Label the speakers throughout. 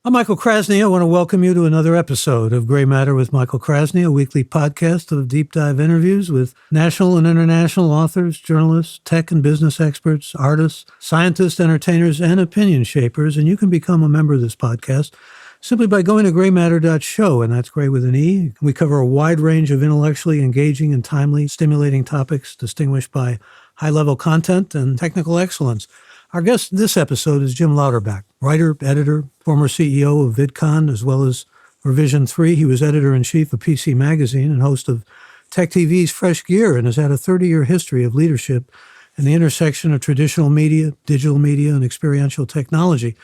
Speaker 1: I'm Michael Krasny. I want to welcome you to another episode of Gray Matter with Michael Krasny, a weekly podcast of deep dive interviews with national and international authors, journalists, tech and business experts, artists, scientists, entertainers, and opinion shapers. And you can become a member of this podcast simply by going to graymatter.show, and that's gray with an E. We cover a wide range of intellectually engaging and timely, stimulating topics distinguished by high-level content and technical excellence. Our guest this episode is Jim Louderback, writer, editor, former CEO of VidCon, as well as Revision 3. He was editor-in-chief of PC Magazine and host of Tech TV's Fresh Gear, and has had a 30-year history of leadership in the intersection of traditional media, digital media, and experiential technology.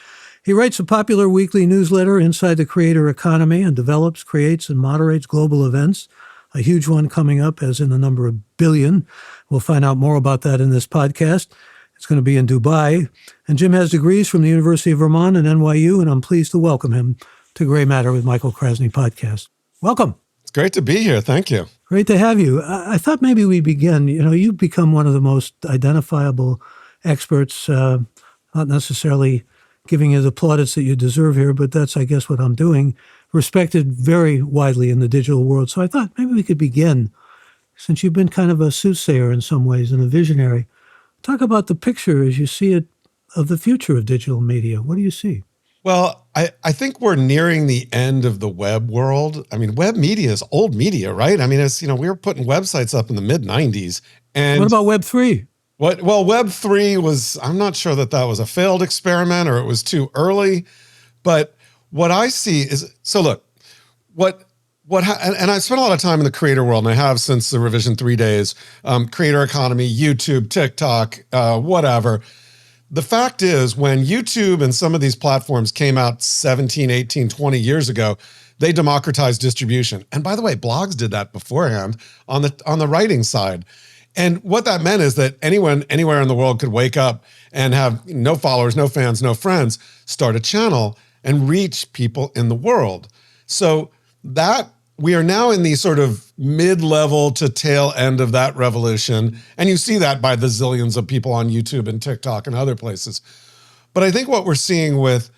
Speaker 1: He writes a popular weekly newsletter, Inside the Creator Economy, and develops, creates, and moderates global events. A huge one coming up, as in the number of billion. We'll find out more about that in this podcast. It's going to be in Dubai. And Jim has degrees from the University of Vermont and NYU, and I'm pleased to welcome him to Gray Matter with Michael Krasny podcast. Welcome.
Speaker 2: It's great to be here. Thank you.
Speaker 1: Great to have you. I thought maybe we begin. You've become one of the most identifiable experts, not necessarily giving you the plaudits that you deserve here, but that's, I guess, what I'm doing. Respected very widely in the digital world. So I thought maybe we could begin, since you've been kind of a soothsayer in some ways and a visionary. Talk about the picture as you see it of the future of digital media. What do you see?
Speaker 2: Well, I think we're nearing the end of the web world. I mean, web media is old media, right? I mean, it's, we were putting websites up in the mid 90s. And
Speaker 1: what about Web 3?
Speaker 2: Well, Web 3 was, I'm not sure that was a failed experiment or it was too early. But what I see is, so look, and I spent a lot of time in the creator world, and I have since the Revision 3 days, creator economy, YouTube, TikTok, whatever. The fact is, when YouTube and some of these platforms came out 17, 18, 20 years ago, they democratized distribution. And by the way, blogs did that beforehand on the writing side. And what that meant is that anyone, anywhere in the world could wake up and have no followers, no fans, no friends, start a channel and reach people in the world. So that we are now in the sort of mid-level to tail end of that revolution. And you see that by the zillions of people on YouTube and TikTok and other places. But I think what we're seeing with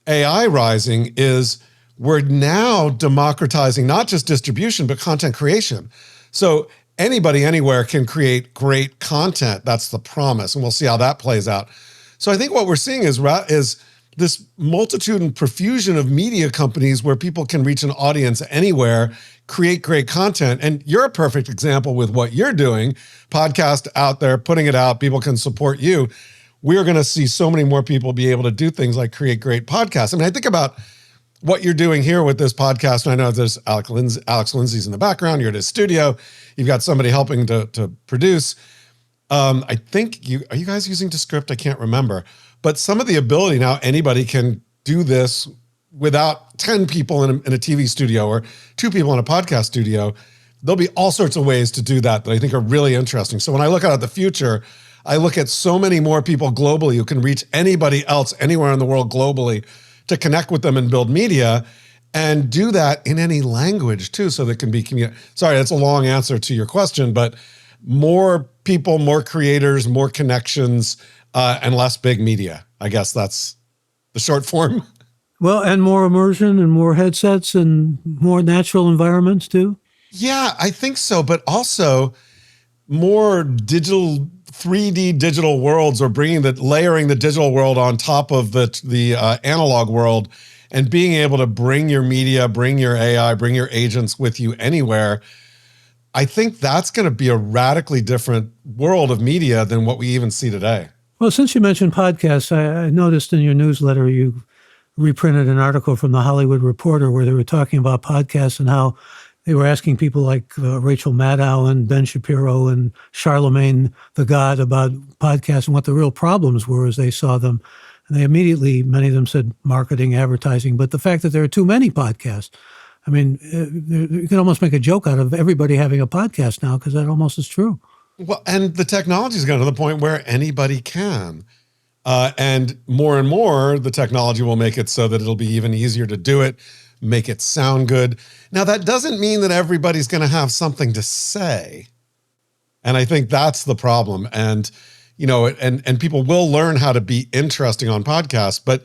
Speaker 2: AI rising is we're now democratizing not just distribution, but content creation. So anybody anywhere can create great content. That's the promise. And we'll see how that plays out. So I think what we're seeing is this multitude and profusion of media companies where people can reach an audience anywhere, create great content. And you're a perfect example with what you're doing, podcast out there, putting it out, people can support you. We're going to see so many more people be able to do things like create great podcasts. I mean, I think about what you're doing here with this podcast. And I know there's Alex Lindsay's in the background. You're at his studio. You've got somebody helping to produce. I think are you guys using Descript? I can't remember. But some of the ability now, anybody can do this without 10 people in a TV studio or 2 people in a podcast studio. There'll be all sorts of ways to do that I think are really interesting. So when I look out at the future, I look at so many more people globally who can reach anybody else anywhere in the world globally to connect with them and build media and do that in any language too, so that can be Sorry, that's a long answer to your question, but more people, more creators, more connections, and less big media. I guess that's the short form.
Speaker 1: Well, and more immersion and more headsets and more natural environments too?
Speaker 2: Yeah, I think so. But also more digital, 3D digital worlds, or layering the digital world on top of the analog world and being able to bring your media, bring your AI, bring your agents with you anywhere. I think that's going to be a radically different world of media than what we even see today.
Speaker 1: Well, since you mentioned podcasts, I noticed in your newsletter you reprinted an article from The Hollywood Reporter where they were talking about podcasts and how they were asking people like Rachel Maddow and Ben Shapiro and Charlemagne the God about podcasts and what the real problems were as they saw them. And they immediately, many of them said marketing, advertising, but the fact that there are too many podcasts. I mean, you can almost make a joke out of everybody having a podcast now because that almost is true.
Speaker 2: Well, and the technology is going to the point where anybody can. And more, the technology will make it so that it'll be even easier to do it, make it sound good. Now, that doesn't mean that everybody's going to have something to say. And I think that's the problem. And, and people will learn how to be interesting on podcasts, but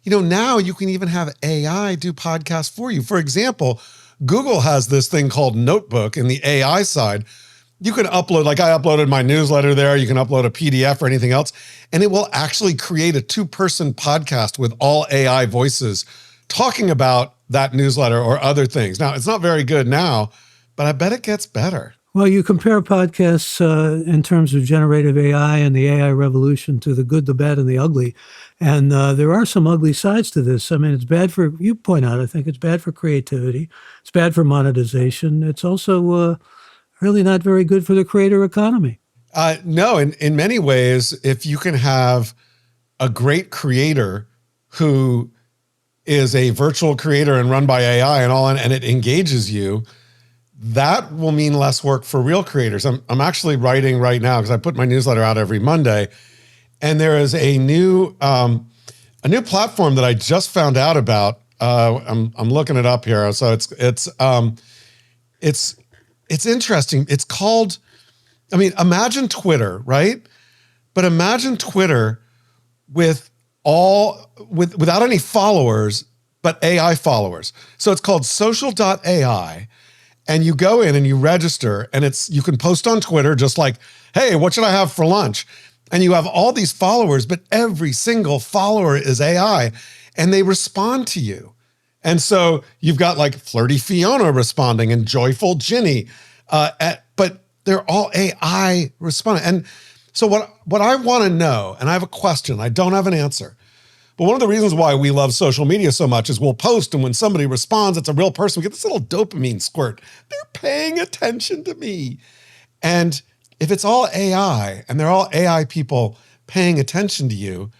Speaker 2: now you can even have AI do podcasts for you. For example, Google has this thing called Notebook in the AI side. You can upload, like I uploaded my newsletter there. You can upload a PDF or anything else, and it will actually create a 2-person podcast with all AI voices talking about that newsletter or other things. Now, it's not very good now, but I bet it gets better.
Speaker 1: Well, you compare podcasts in terms of generative AI and the AI revolution to the good, the bad, and the ugly. And there are some ugly sides to this. I mean, it's bad for, you point out, I think it's bad for creativity. It's bad for monetization. It's also really not very good for the creator economy.
Speaker 2: No, in many ways, if you can have a great creator who is a virtual creator and run by AI and all, and it engages you, that will mean less work for real creators. I'm actually writing right now because I put my newsletter out every Monday, and there is a new platform that I just found out about. I'm looking it up here, so it's interesting. It's called, imagine Twitter, right? But imagine Twitter without any followers, but AI followers. So it's called social.ai. And you go in and you register, and you can post on Twitter just like, hey, what should I have for lunch? And you have all these followers, but every single follower is AI, and they respond to you. And so you've got like Flirty Fiona responding and Joyful Ginny, but they're all AI responding. And so what I want to know, and I have a question, I don't have an answer, but one of the reasons why we love social media so much is we'll post, and when somebody responds, it's a real person. We get this little dopamine squirt. They're paying attention to me. And if it's all AI, and they're all AI people paying attention to you,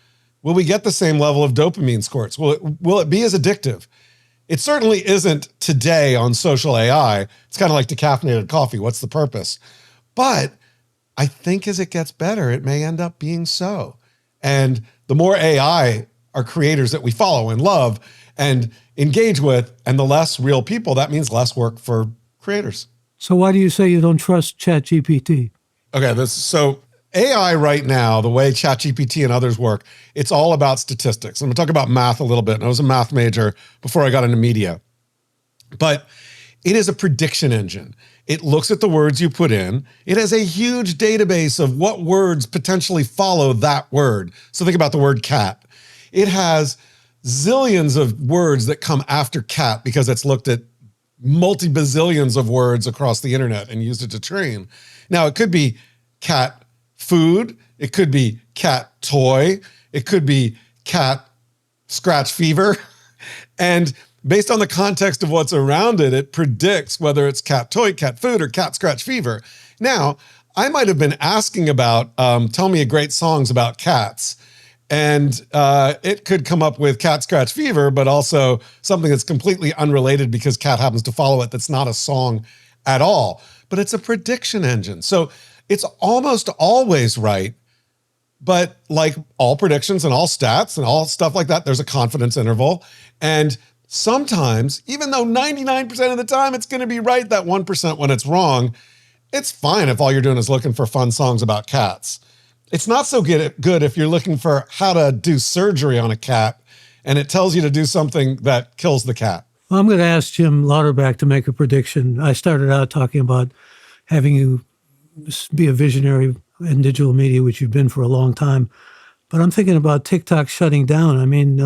Speaker 2: will we get the same level of dopamine squirts? Will it be as addictive? It certainly isn't today on social AI. It's kind of like decaffeinated coffee. What's the purpose? But I think as it gets better, it may end up being so. And the more AI are creators that we follow and love and engage with, and the less real people, that means less work for creators.
Speaker 1: So why do you say you don't trust ChatGPT?
Speaker 2: Okay, so AI right now, the way ChatGPT and others work, it's all about statistics. I'm gonna talk about math a little bit. And I was a math major before I got into media. But it is a prediction engine. It looks at the words you put in. It has a huge database of what words potentially follow that word. So think about the word cat. It has zillions of words that come after cat because it's looked at multi-bazillions of words across the internet and used it to train. Now, it could be cat food. It could be cat toy. It could be cat scratch fever. And based on the context of what's around it, it predicts whether it's cat toy, cat food, or cat scratch fever. Now, I might have been asking about, tell me great songs about cats. And it could come up with cat scratch fever, but also something that's completely unrelated because cat happens to follow it. That's not a song at all, but it's a prediction engine. So it's almost always right. But like all predictions and all stats and all stuff like that, there's a confidence interval. And sometimes, even though 99% of the time it's going to be right, that 1% when it's wrong, it's fine if all you're doing is looking for fun songs about cats. It's not so good if you're looking for how to do surgery on a cat and it tells you to do something that kills the cat.
Speaker 1: Well, I'm going to ask Jim Louderback to make a prediction. I started out talking about having you be a visionary in digital media, which you've been for a long time. But I'm thinking about TikTok shutting down. I mean,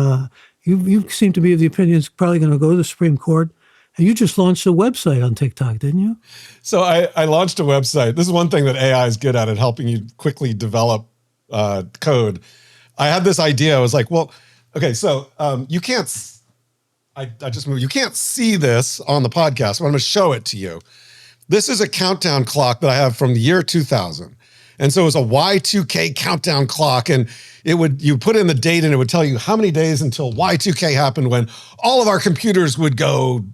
Speaker 1: you seem to be of the opinion it's probably going to go to the Supreme Court. And you just launched a website on TikTok, didn't you?
Speaker 2: So I launched a website. This is one thing that AI is good at helping you quickly develop code. I had this idea. I was like, well, okay, so you can't, I just moved. You can't see this on the podcast, but I'm going to show it to you. This is a countdown clock that I have from the year 2000. And so it was a Y2K countdown clock, and you put in the date and it would tell you how many days until Y2K happened when all of our computers would go,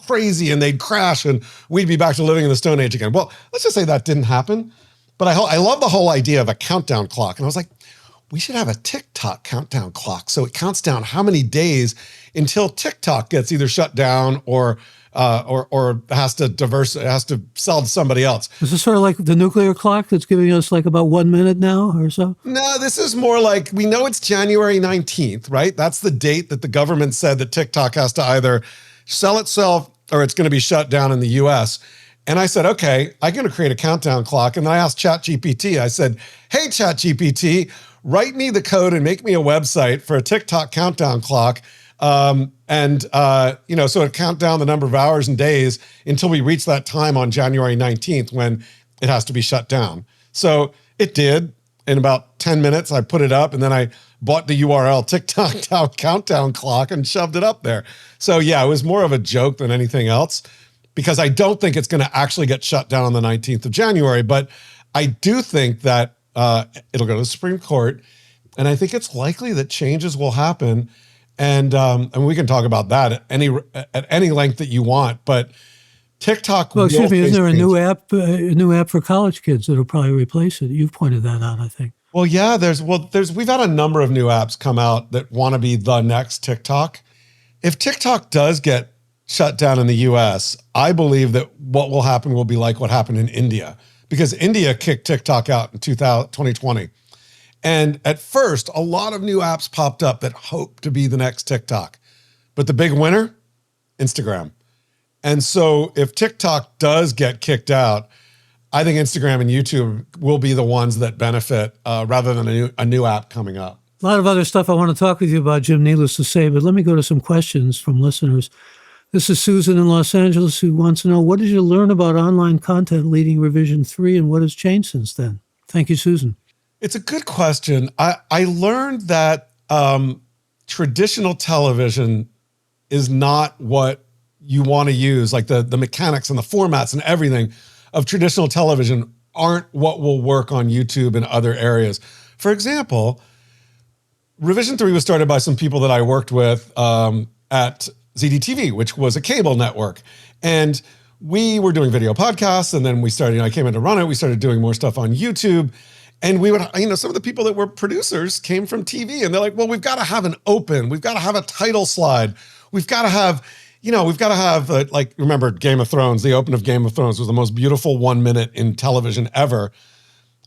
Speaker 2: crazy and they'd crash and we'd be back to living in the Stone Age again. Well, let's just say that didn't happen. But I love the whole idea of a countdown clock. And I was like, we should have a TikTok countdown clock. So it counts down how many days until TikTok gets either shut down or has to sell to somebody else.
Speaker 1: Is this sort of like the nuclear clock that's giving us like about 1 minute now or so?
Speaker 2: No, this is more like, we know it's January 19th, right? That's the date that the government said that TikTok has to either sell itself or it's going to be shut down in the US. And I said, okay, I'm going to create a countdown clock. And then I asked ChatGPT, I said, hey, ChatGPT, write me the code and make me a website for a TikTok countdown clock. So it count down the number of hours and days until we reach that time on January 19th when it has to be shut down. So it did. In about 10 minutes, I put it up, and then I bought the URL TikTok countdown clock and shoved it up there. So yeah, it was more of a joke than anything else, because I don't think it's going to actually get shut down on the 19th of January. But I do think that it'll go to the Supreme Court, and I think it's likely that changes will happen. And we can talk about that at any length that you want. But TikTok.
Speaker 1: Well, excuse me, isn't there a new app for college kids that'll probably replace it? You've pointed that out, I think.
Speaker 2: Well, yeah, we've had a number of new apps come out that want to be the next TikTok. If TikTok does get shut down in the US, I believe that what will happen will be like what happened in India, because India kicked TikTok out in 2020. And at first, a lot of new apps popped up that hope to be the next TikTok. But the big winner, Instagram. And so if TikTok does get kicked out, I think Instagram and YouTube will be the ones that benefit rather than a new app coming up.
Speaker 1: A lot of other stuff I want to talk with you about, Jim, needless to say, but let me go to some questions from listeners. This is Susan in Los Angeles who wants to know, what did you learn about online content leading Revision 3 and what has changed since then? Thank you, Susan.
Speaker 2: It's a good question. I learned that traditional television is not what you want to use, like the mechanics and the formats and everything of traditional television aren't what will work on YouTube and other areas. For example, Revision 3 was started by some people that I worked with at ZDTV, which was a cable network. And we were doing video podcasts, and then we started, I came in to run it. We started doing more stuff on YouTube. And we would, some of the people that were producers came from TV, and they're like, well, we've got to have an open, we've got to have a title slide. We've got to have, remember Game of Thrones, the open of Game of Thrones was the most beautiful 1 minute in television ever.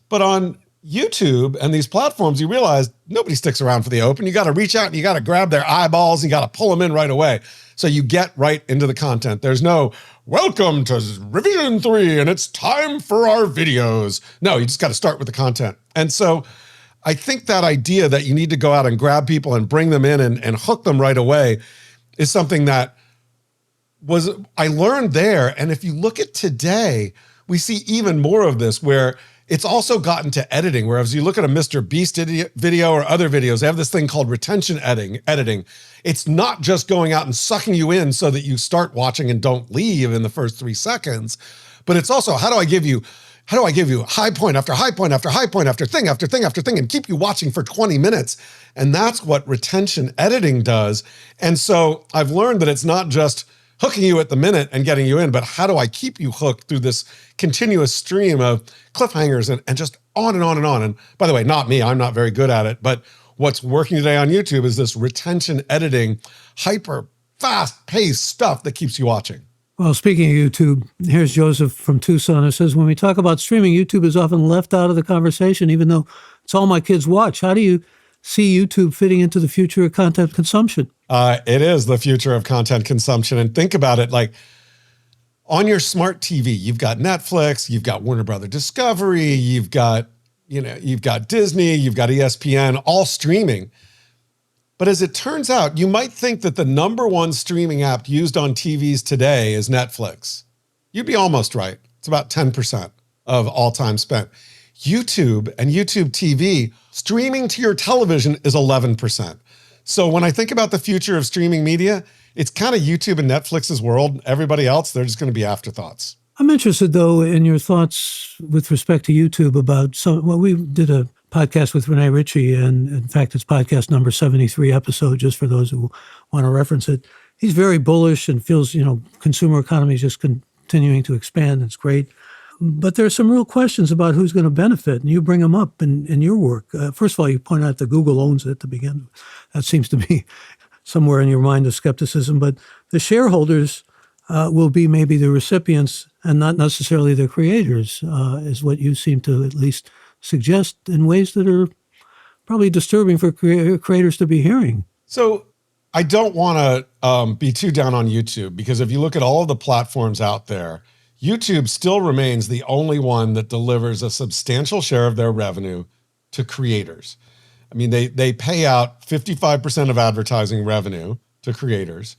Speaker 2: But on YouTube and these platforms, you realize nobody sticks around for the open. You got to reach out and you got to grab their eyeballs and you got to pull them in right away. So you get right into the content. There's no, welcome to Revision 3 and it's time for our videos. No, you just got to start with the content. And so I think that idea that you need to go out and grab people and bring them in and hook them right away is something that I learned there. And if you look at today, we see even more of this, where it's also gotten to editing, whereas you look at a Mr. Beast video or other videos, they have this thing called retention editing. It's not just going out and sucking you in so that you start watching and don't leave in the first 3 seconds, but it's also, how do I give you high point after high point after high point after thing after thing after thing and keep you watching for 20 minutes? And that's what retention editing does. And so I've learned that it's not just hooking you at the minute and getting you in, but how do I keep you hooked through this continuous stream of cliffhangers and just on and on and on. And by the way, not me, I'm not very good at it, but what's working today on YouTube is this retention editing, hyper fast paced stuff that keeps you watching.
Speaker 1: Well, speaking of YouTube, here's Joseph from Tucson who says, when we talk about streaming, YouTube is often left out of the conversation, even though it's all my kids watch. How do you see YouTube fitting into the future of content consumption?
Speaker 2: It is the future of content consumption. And think about it, like on your smart TV, you've got Netflix, you've got Warner Brother Discovery, you've got Disney, you've got ESPN, all streaming. But as it turns out, you might think that the number one streaming app used on TVs today is Netflix. You'd be almost right. It's about 10% of all time spent. YouTube and YouTube TV, streaming to your television is 11%. So when I think about the future of streaming media, it's kind of YouTube and Netflix's world. Everybody else, they're just going to be afterthoughts.
Speaker 1: I'm interested, though, in your thoughts with respect to YouTube about we did a podcast with Renee Ritchie, and in fact, it's podcast number 73 episode, just for those who want to reference it. He's very bullish and feels, consumer economy is just continuing to expand. It's great. But there's some real questions about who's going to benefit, and you bring them up in your work. First of all, you point out that Google owns it to begin with. That seems to be somewhere in your mind of skepticism. But the shareholders will be maybe the recipients and not necessarily the creators, is what you seem to at least suggest in ways that are probably disturbing for creators to be hearing.
Speaker 2: So I don't want to be too down on YouTube, because if you look at all of the platforms out there, YouTube still remains the only one that delivers a substantial share of their revenue to creators. I mean, they pay out 55% of advertising revenue to creators.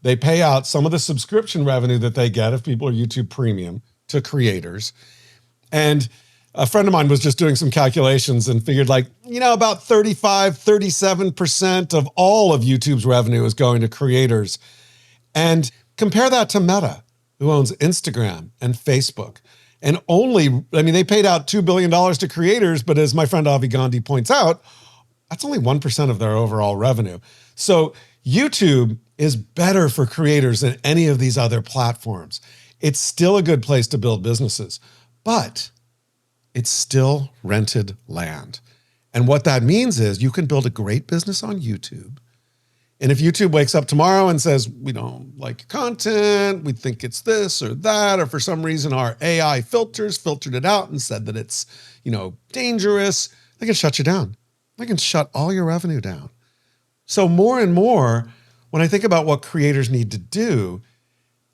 Speaker 2: They pay out some of the subscription revenue that they get if people are YouTube Premium to creators. And a friend of mine was just doing some calculations and figured about 37% of all of YouTube's revenue is going to creators. And compare that to Meta, who owns Instagram and Facebook. And they paid out $2 billion to creators, but as my friend Avi Gandhi points out, that's only 1% of their overall revenue. So YouTube is better for creators than any of these other platforms. It's still a good place to build businesses, but it's still rented land. And what that means is you can build a great business on YouTube. And if YouTube wakes up tomorrow and says, we don't like your content, we think it's this or that, or for some reason our AI filters filtered it out and said that it's, dangerous, they can shut you down. They can shut all your revenue down. So more and more, when I think about what creators need to do,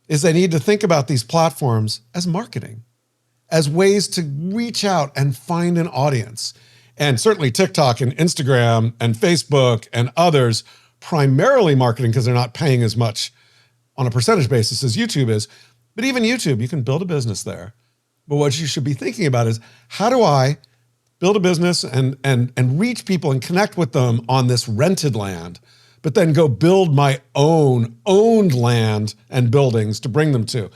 Speaker 2: is they need to think about these platforms as marketing, as ways to reach out and find an audience. And certainly TikTok and Instagram and Facebook and others, primarily marketing because they're not paying as much on a percentage basis as YouTube is. But even YouTube, you can build a business there. But what you should be thinking about is, how do I build a business and reach people and connect with them on this rented land, but then go build my own owned land and buildings to bring them to?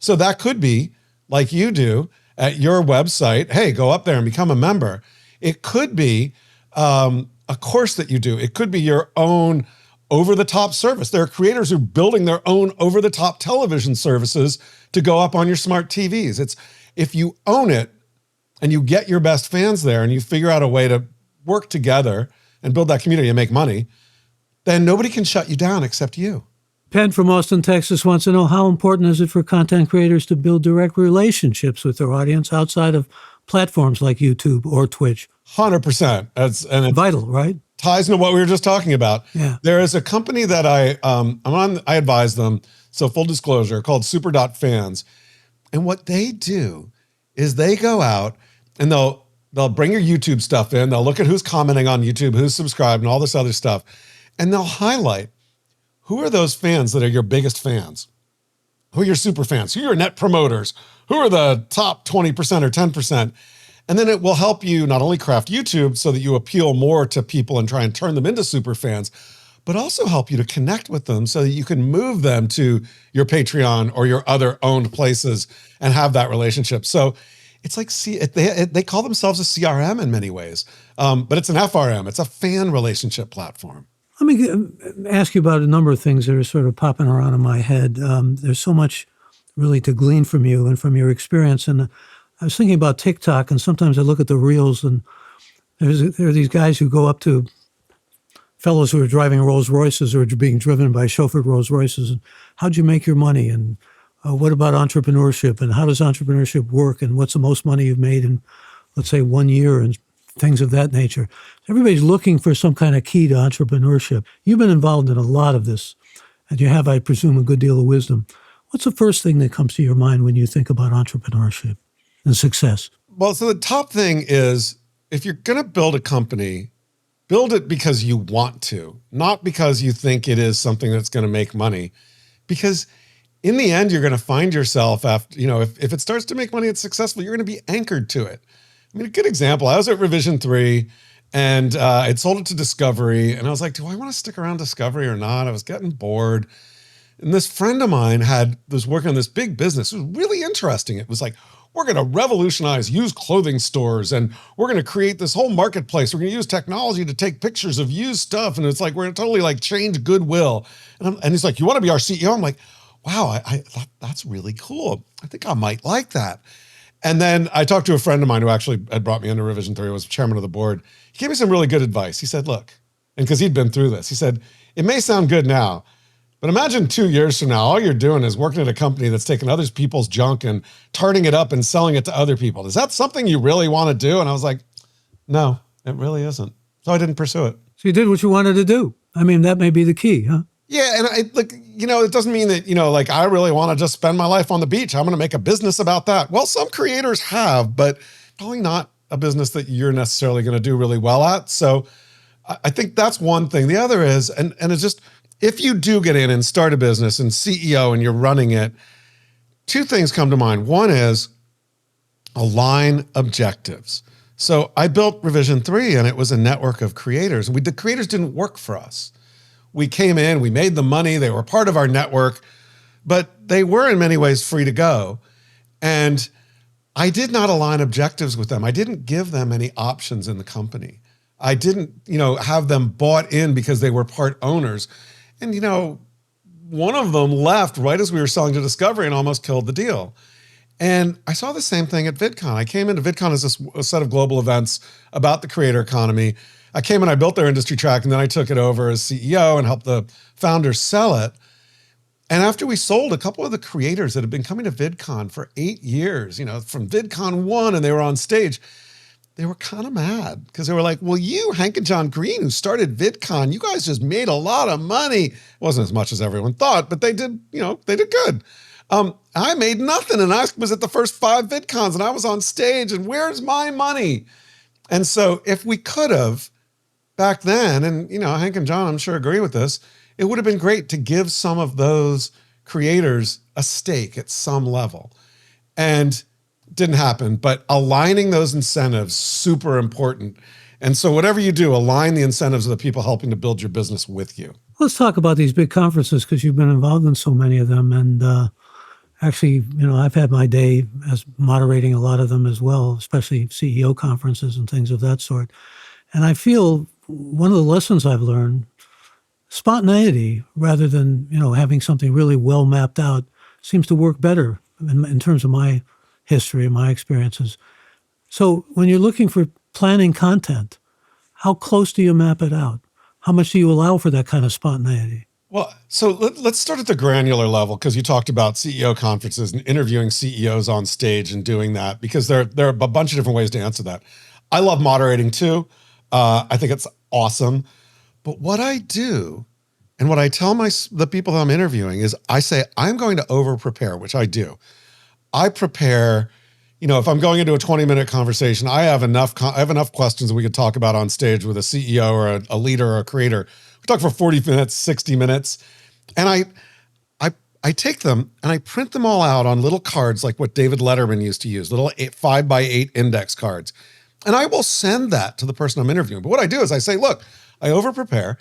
Speaker 2: So that could be like you do at your website. Hey, go up there and become a member. It could be a course that you do. It could be your own over-the-top service. There are creators who are building their own over-the-top television services to go up on your smart TVs. It's if you own it and you get your best fans there and you figure out a way to work together and build that community and make money, then nobody can shut you down except you.
Speaker 1: Penn from Austin, Texas wants to know, how important is it for content creators to build direct relationships with their audience outside of platforms like YouTube or Twitch?
Speaker 2: 100%. It's
Speaker 1: vital, right?
Speaker 2: Ties into what we were just talking about.
Speaker 1: Yeah.
Speaker 2: There is a company that I advise them, so full disclosure, called Super.Fans. And what they do is they go out and they'll bring your YouTube stuff in. They'll look at who's commenting on YouTube, who's subscribed, and all this other stuff. And they'll highlight who are those fans that are your biggest fans, who are your super fans, who are your net promoters, who are the top 20% or 10%. And then it will help you not only craft YouTube so that you appeal more to people and try and turn them into super fans, but also help you to connect with them so that you can move them to your Patreon or your other owned places and have that relationship. So it's like, they call themselves a CRM in many ways, but it's an FRM. It's a fan relationship platform.
Speaker 1: Let me ask you about a number of things that are sort of popping around in my head. There's so much really to glean from you and from your experience. And I was thinking about TikTok, and sometimes I look at the reels, and there are these guys who go up to fellows who are driving Rolls Royces or are being driven by chauffeured Rolls Royces, and how'd you make your money? And what about entrepreneurship? And how does entrepreneurship work? And what's the most money you've made in, let's say, 1 year? And things of that nature. Everybody's looking for some kind of key to entrepreneurship. You've been involved in a lot of this, and you have, I presume, a good deal of wisdom. What's the first thing that comes to your mind when you think about entrepreneurship and success?
Speaker 2: Well, so the top thing is, if you're going to build a company, build it because you want to, not because you think it is something that's going to make money. Because in the end, you're going to find yourself after, if it starts to make money, it's successful, you're going to be anchored to it. I mean, a good example, I was at Revision 3 and I'd sold it to Discovery, and I was like, do I want to stick around Discovery or not? I was getting bored. And this friend of mine was working on this big business. It was really interesting. It was like, we're going to revolutionize used clothing stores, and we're going to create this whole marketplace. We're going to use technology to take pictures of used stuff. And it's like, we're going to totally change goodwill. And he's like, you want to be our CEO? I'm like, wow, that's really cool. I think I might like that. And then I talked to a friend of mine who actually had brought me into Revision 3, was chairman of the board. He gave me some really good advice. He said, look, and because he'd been through this, he said, it may sound good now, but imagine 2 years from now, all you're doing is working at a company that's taking other people's junk and tarting it up and selling it to other people. Is that something you really want to do? And I was like, no, it really isn't. So I didn't pursue it.
Speaker 1: So you did what you wanted to do. I mean, that may be the key, huh?
Speaker 2: Yeah, and it doesn't mean that, like I really want to just spend my life on the beach. I'm going to make a business about that. Well, some creators have, but probably not a business that you're necessarily going to do really well at. So I think that's one thing. The other is, and it's just, if you do get in and start a business and CEO and you're running it, two things come to mind. One is align objectives. So I built Revision 3 and it was a network of creators. The creators didn't work for us. We came in, we made the money, they were part of our network, but they were in many ways free to go. And I did not align objectives with them. I didn't give them any options in the company. I didn't, have them bought in because they were part owners. And, one of them left right as we were selling to Discovery and almost killed the deal. And I saw the same thing at VidCon. I came into VidCon as a set of global events about the creator economy. I came in, I built their industry track, and then I took it over as CEO and helped the founders sell it. And after we sold, a couple of the creators that had been coming to VidCon for 8 years, from VidCon 1, and they were on stage, they were kind of mad because they were like, well, you, Hank and John Green, who started VidCon, you guys just made a lot of money. It wasn't as much as everyone thought, but they did, they did good. I made nothing, and I was at the first 5 VidCons, and I was on stage, and where's my money? And so if we could have back then, and Hank and John, I'm sure agree with this, it would have been great to give some of those creators a stake at some level. And didn't happen, but aligning those incentives, super important. And so whatever you do, align the incentives of the people helping to build your business with you.
Speaker 1: Let's talk about these big conferences because you've been involved in so many of them. And actually, I've had my day as moderating a lot of them as well, especially CEO conferences and things of that sort. And I feel one of the lessons I've learned, spontaneity rather than, having something really well mapped out seems to work better in terms of my history and my experiences. So when you're looking for planning content, how close do you map it out? How much do you allow for that kind of spontaneity?
Speaker 2: Well, so let's start at the granular level, because you talked about CEO conferences and interviewing CEOs on stage and doing that, because there are a bunch of different ways to answer that. I love moderating too. I think it's awesome. But what I do and what I tell the people that I'm interviewing is I say, I'm going to over-prepare, which I do. I prepare, if I'm going into a 20-minute conversation, I have enough questions that we could talk about on stage with a CEO or a leader or a creator. We talk for 40 minutes, 60 minutes. And I take them and I print them all out on little cards like what David Letterman used to use, little 5x8 index cards. And I will send that to the person I'm interviewing. But what I do is I say, look, I over-prepare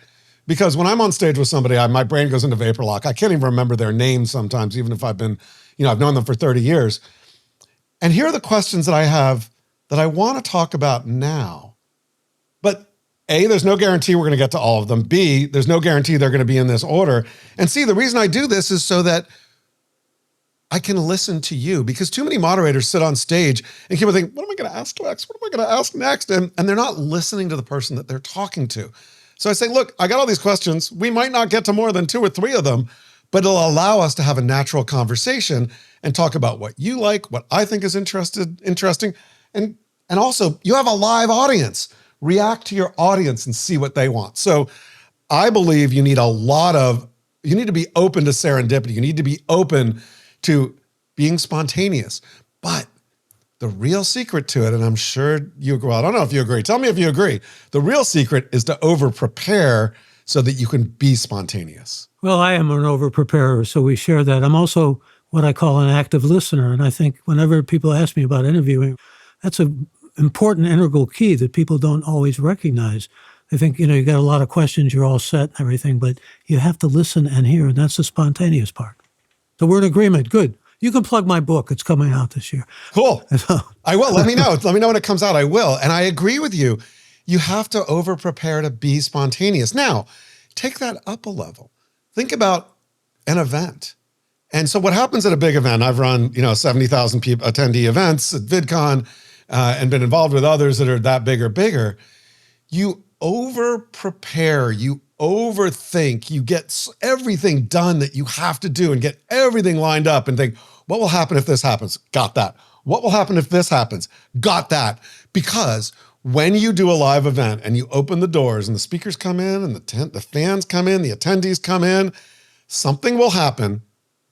Speaker 2: because when I'm on stage with somebody, my brain goes into vapor lock. I can't even remember their name sometimes, even if I've been, I've known them for 30 years. And here are the questions that I have that I want to talk about now. But A, there's no guarantee we're going to get to all of them. B, there's no guarantee they're going to be in this order. And C, the reason I do this is so that I can listen to you, because too many moderators sit on stage and people think, what am I going to ask next? What am I going to ask next? And they're not listening to the person that they're talking to. So I say, look, I got all these questions. We might not get to more than 2 or 3 of them, but it'll allow us to have a natural conversation and talk about what you like, what I think is interesting. And also, you have a live audience. React to your audience and see what they want. So I believe you need to be open to serendipity. You need to be open to being spontaneous. But the real secret to it, and I'm sure you agree, well, I don't know if you agree. Tell me if you agree. The real secret is to over-prepare so that you can be spontaneous.
Speaker 1: Well, I am an over-preparer, so we share that. I'm also what I call an active listener. And I think whenever people ask me about interviewing, that's an important integral key that people don't always recognize. They think, you got a lot of questions, you're all set and everything, but you have to listen and hear, and that's the spontaneous part. So we're in agreement. Good. You can plug my book. It's coming out this year.
Speaker 2: Cool. I will. Let me know. Let me know when it comes out. I will. And I agree with you. You have to over-prepare to be spontaneous. Now, take that up a level. Think about an event. And so what happens at a big event, I've run, 70,000 people attendee events at VidCon and been involved with others that are that big or bigger. You over prepare, you overthink, you get everything done that you have to do and get everything lined up and think, what will happen if this happens? Got that. What will happen if this happens? Got that. Because when you do a live event and you open the doors and the speakers come in and the fans come in, the attendees come in, something will happen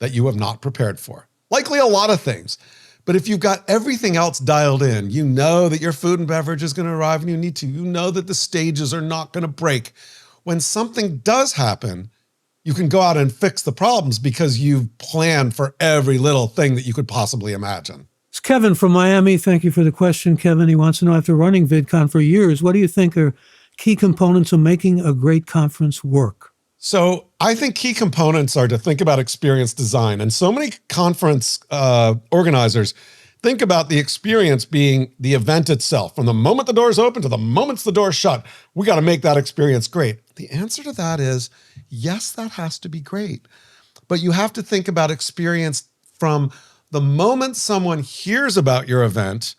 Speaker 2: that you have not prepared for. Likely a lot of things. But if you've got everything else dialed in, you know that your food and beverage is going to arrive when you need to. You know that the stages are not going to break. When something does happen, you can go out and fix the problems because you've planned for every little thing that you could possibly imagine.
Speaker 1: It's Kevin from Miami. Thank you for the question, Kevin. He wants to know, after running VidCon for years, what do you think are key components of making a great conference work?
Speaker 2: So I think key components are to think about experience design. And so many conference organizers think about the experience being the event itself. From the moment the doors open to the moment the doors shut, we got to make that experience great. The answer to that is, yes, that has to be great. But you have to think about experience from the moment someone hears about your event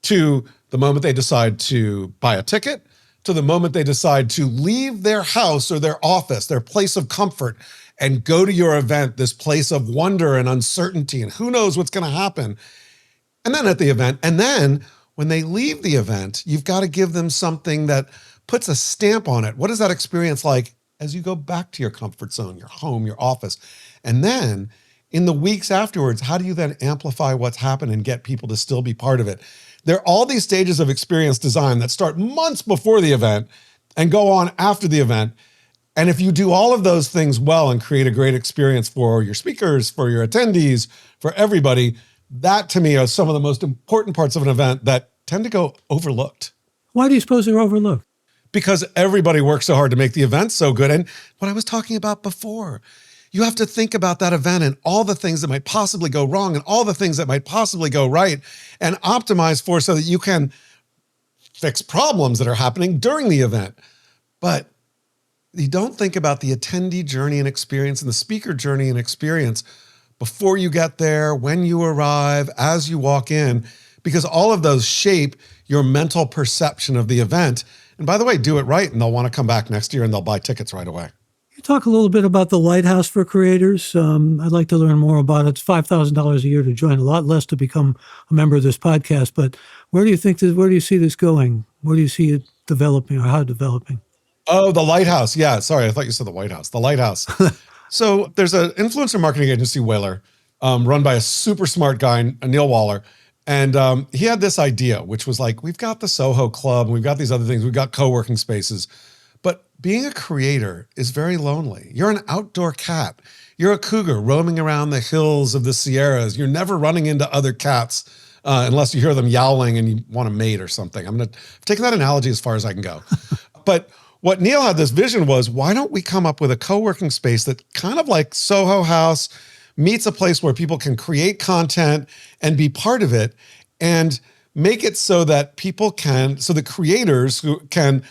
Speaker 2: to the moment they decide to buy a ticket, to the moment they decide to leave their house or their office, their place of comfort, and go to your event, this place of wonder and uncertainty, and who knows what's going to happen. And then at the event, and then when they leave the event, you've got to give them something that puts a stamp on it. What is that experience like as you go back to your comfort zone, your home, your office? And then in the weeks afterwards, how do you then amplify what's happened and get people to still be part of it? There are all these stages of experience design that start months before the event and go on after the event. And if you do all of those things well and create a great experience for your speakers, for your attendees, for everybody, that to me are some of the most important parts of an event that tend to go overlooked.
Speaker 1: Why do you suppose they're overlooked?
Speaker 2: Because everybody works so hard to make the event so good. And what I was talking about before, you have to think about that event and all the things that might possibly go wrong and all the things that might possibly go right and optimize for so that you can fix problems that are happening during the event. But you don't think about the attendee journey and experience and the speaker journey and experience before you get there, when you arrive, as you walk in, because all of those shape your mental perception of the event. And by the way, do it right and they'll want to come back next year and they'll buy tickets right away.
Speaker 1: You talk a little bit about the Lighthouse for Creators. I'd like to learn more about it. It's $5,000 a year to join, a lot less to become a member of this podcast. But where do you see this going? Where do you see it developing, or how developing?
Speaker 2: Oh, the Lighthouse. Yeah, sorry, I thought you said the White House. The Lighthouse. So there's an influencer marketing agency, Whaler, run by a super smart guy, Neil Waller. And he had this idea, which was like, we've got the Soho Club, and we've got these other things, we've got co-working spaces. But being a creator is very lonely. You're an outdoor cat. You're a cougar roaming around the hills of the Sierras. You're never running into other cats unless you hear them yowling and you want to mate or something. I'm taking that analogy as far as I can go. But what Neil had this vision was, why don't we come up with a co-working space that kind of like Soho House meets a place where people can create content and be part of it and make it so that so the creators who can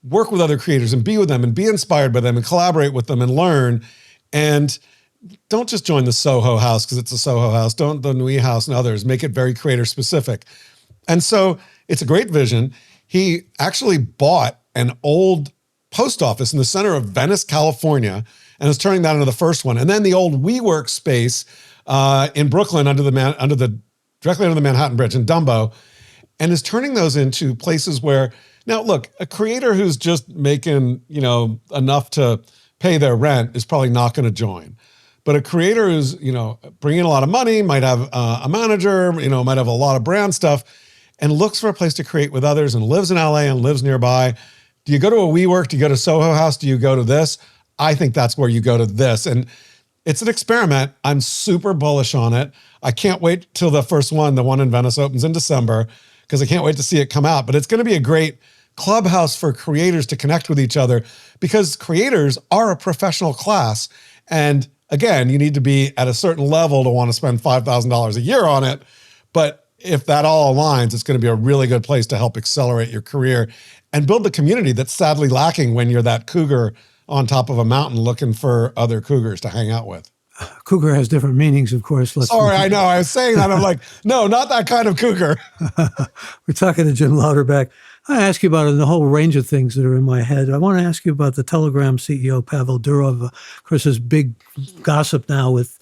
Speaker 2: work with other creators and be with them and be inspired by them and collaborate with them and learn. And don't just join the Soho House because it's a Soho House. Don't the Nui House and others. Make it very creator specific. And so it's a great vision. He actually bought an old post office in the center of Venice, California, and is turning that into the first one. And then the old WeWork space in Brooklyn directly under the Manhattan Bridge in Dumbo, and is turning those into places where, now look, a creator who's just making, enough to pay their rent is probably not going to join. But a creator who's, bringing in a lot of money, might have a manager, might have a lot of brand stuff, and looks for a place to create with others and lives in LA and lives nearby. Do you go to a WeWork? Do you go to Soho House? Do you go to this? I think that's where you go to this. And it's an experiment. I'm super bullish on it. I can't wait till the first one, the one in Venice, opens in December, because I can't wait to see it come out. But it's going to be a great clubhouse for creators to connect with each other, because creators are a professional class. And again, you need to be at a certain level to want to spend $5,000 a year on it. But if that all aligns, it's going to be a really good place to help accelerate your career and build the community that's sadly lacking when you're that cougar on top of a mountain looking for other cougars to hang out with.
Speaker 1: cougar has different meanings, of course.
Speaker 2: Sorry, I know. I was saying that. I'm like, no, not that kind of cougar.
Speaker 1: We're talking to Jim Louderback. I ask you about the whole range of things that are in my head. I want to ask you about the Telegram CEO, Pavel Durov. Of course, there's big gossip now with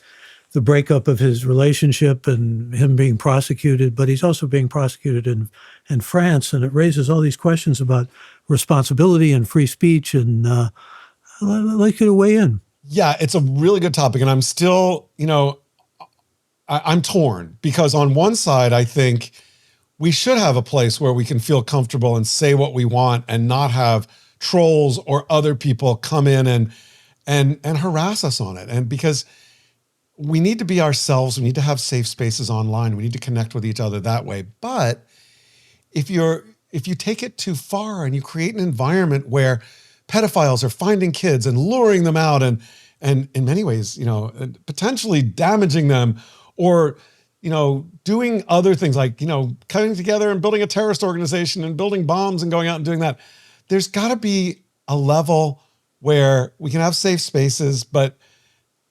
Speaker 1: the breakup of his relationship and him being prosecuted, but he's also being prosecuted in France. And it raises all these questions about responsibility and free speech. And I'd like you to weigh in.
Speaker 2: Yeah, it's a really good topic. And I'm still, I'm torn because on one side, I think we should have a place where we can feel comfortable and say what we want and not have trolls or other people come in and harass us on it. And because we need to be ourselves, we need to have safe spaces online. We need to connect with each other that way. But if you take it too far and you create an environment where pedophiles are finding kids and luring them out and in many ways, potentially damaging them or, doing other things like, coming together and building a terrorist organization and building bombs and going out and doing that. There's got to be a level where we can have safe spaces, but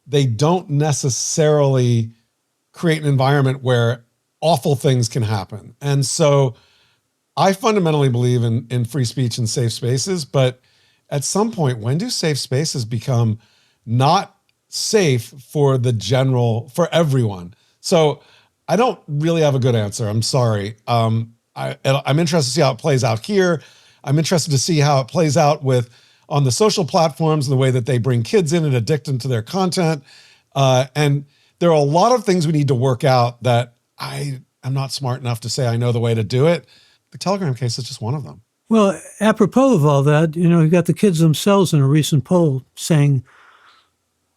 Speaker 2: they don't necessarily create an environment where awful things can happen. And so I fundamentally believe in free speech and safe spaces, but at some point, when do safe spaces become not safe for for everyone? So I don't really have a good answer. I'm sorry. I'm interested to see how it plays out here. I'm interested to see how it plays out on the social platforms and the way that they bring kids in and addict them to their content. And there are a lot of things we need to work out that I am not smart enough to say I know the way to do it. The Telegram case is just one of them.
Speaker 1: Well, apropos of all that, you've got the kids themselves in a recent poll saying,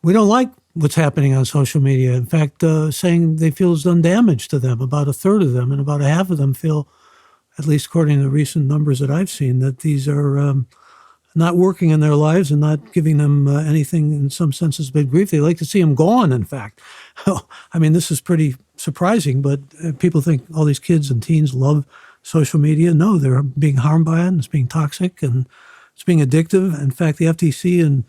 Speaker 1: we don't like what's happening on social media. In fact, saying they feel it's done damage to them. About a third of them and about a half of them feel, at least according to the recent numbers that I've seen, that these are not working in their lives and not giving them anything in some senses but grief. They like to see them gone, in fact. I mean, this is pretty surprising, but people think all these kids and teens love social media. No, they're being harmed by it, and it's being toxic, and it's being addictive. In fact, the FTC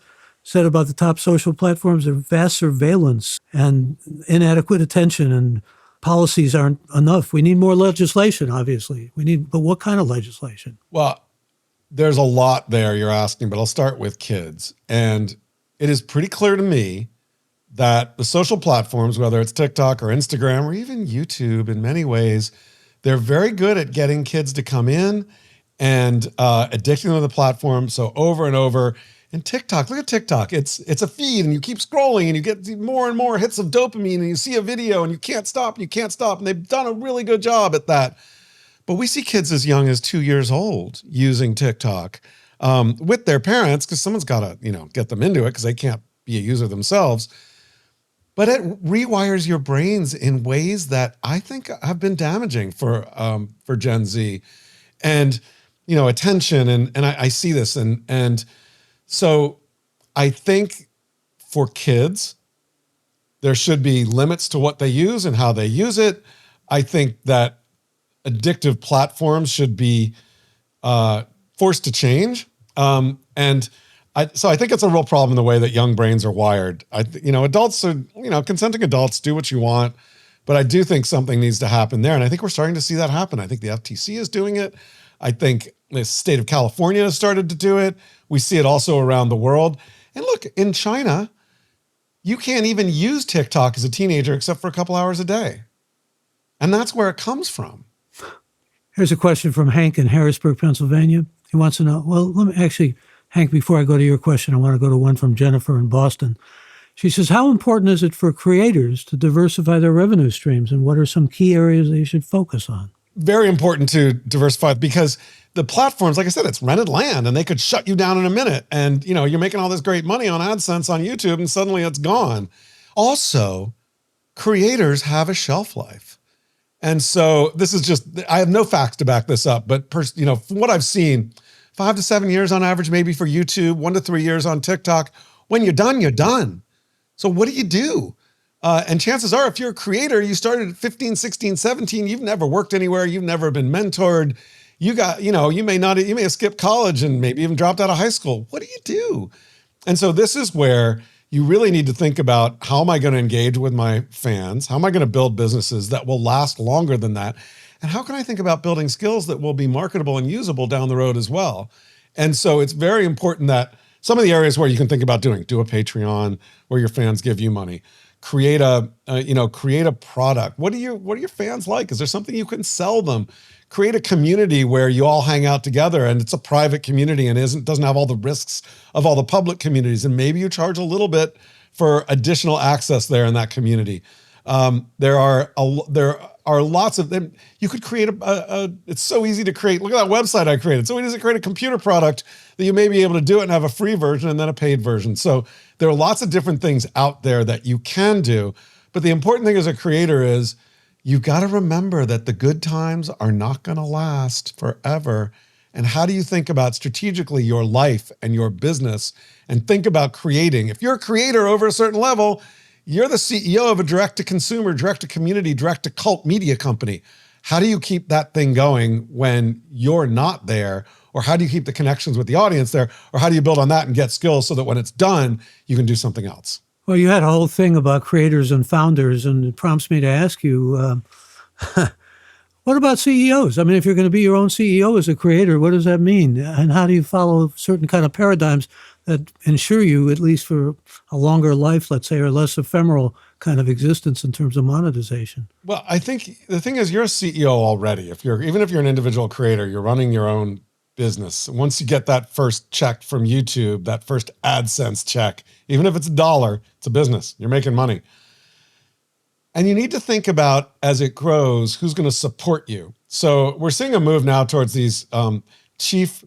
Speaker 1: said about the top social platforms are vast surveillance and inadequate attention, and policies aren't enough. We need more legislation, obviously. But what kind of legislation?
Speaker 2: Well, there's a lot there you're asking, but I'll start with kids. And it is pretty clear to me that the social platforms, whether it's TikTok or Instagram or even YouTube in many ways, they're very good at getting kids to come in and addicting them to the platform. So over and over. And TikTok, look at TikTok. It's a feed and you keep scrolling and you get more and more hits of dopamine and you see a video and you can't stop. And they've done a really good job at that. But we see kids as young as 2 years old using TikTok with their parents because someone's got to, get them into it because they can't be a user themselves. But it rewires your brains in ways that I think have been damaging for Gen Z, and attention. And I see this, and so I think for kids there should be limits to what they use and how they use it. I think that addictive platforms should be forced to change, So I think it's a real problem the way that young brains are wired. Adults are, consenting adults do what you want, but I do think something needs to happen there. And I think we're starting to see that happen. I think the FTC is doing it. I think the state of California has started to do it. We see it also around the world. And look, in China, you can't even use TikTok as a teenager except for a couple hours a day. And that's where it comes from.
Speaker 1: Here's a question from Hank in Harrisburg, Pennsylvania. He wants to know, well, let me actually, Hank, before I go to your question, I want to go to one from Jennifer in Boston. She says, how important is it for creators to diversify their revenue streams, and what are some key areas they should focus on?
Speaker 2: Very important to diversify because the platforms, like I said, it's rented land and they could shut you down in a minute. And, you're making all this great money on AdSense on YouTube and suddenly it's gone. Also, creators have a shelf life. And so this is just, I have no facts to back this up, but from what I've seen, 5 to 7 years on average, maybe for YouTube, 1 to 3 years on TikTok. When you're done, you're done. So what do you do? And chances are, if you're a creator, you started at 15, 16, 17, you've never worked anywhere, you've never been mentored. You may have skipped college and maybe even dropped out of high school. What do you do? And so this is where you really need to think about, how am I going to engage with my fans? How am I going to build businesses that will last longer than that? And how can I think about building skills that will be marketable and usable down the road as well? And so it's very important that some of the areas where you can think about do a Patreon where your fans give you money, create a product. What do your fans like? Is there something you can sell them? Create a community where you all hang out together and it's a private community and doesn't have all the risks of all the public communities. And maybe you charge a little bit for additional access there in that community. There are lots of them. You could create it's so easy to create. Look at that website I created. So easy to create a computer product that you may be able to do it and have a free version and then a paid version. So there are lots of different things out there that you can do. But the important thing as a creator is you've got to remember that the good times are not going to last forever. And how do you think about strategically your life and your business and think about creating? If you're a creator over a certain level, you're the CEO of a direct-to-consumer, direct-to-community, direct-to-cult media company. How do you keep that thing going when you're not there? Or how do you keep the connections with the audience there? Or how do you build on that and get skills so that when it's done, you can do something else?
Speaker 1: Well, you had a whole thing about creators and founders, and it prompts me to ask you, what about CEOs? I mean, if you're going to be your own CEO as a creator, what does that mean? And how do you follow certain kind of paradigms that ensure you, at least for a longer life, let's say, or less ephemeral kind of existence in terms of monetization?
Speaker 2: Well, I think the thing is you're a CEO already. Even if you're an individual creator, you're running your own business. Once you get that first check from YouTube, that first AdSense check, even if it's $1, it's a business. You're making money. And you need to think about, as it grows, who's going to support you. So we're seeing a move now towards these chief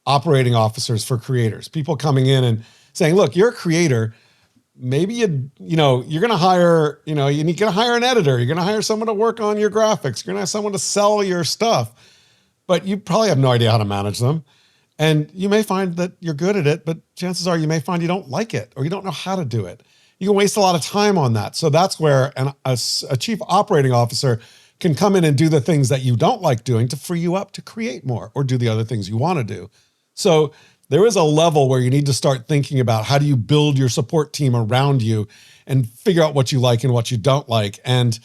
Speaker 2: operating officers for creators, people coming in and saying, look, you're a creator. Maybe you're going to hire, you're going to hire an editor. You're going to hire someone to work on your graphics. You're going to have someone to sell your stuff, but you probably have no idea how to manage them. And you may find that you're good at it, but chances are you may find you don't like it or you don't know how to do it. You can waste a lot of time on that. So that's where a chief operating officer can come in and do the things that you don't like doing to free you up to create more or do the other things you want to do. So there is a level where you need to start thinking about how do you build your support team around you and figure out what you like and what you don't like. And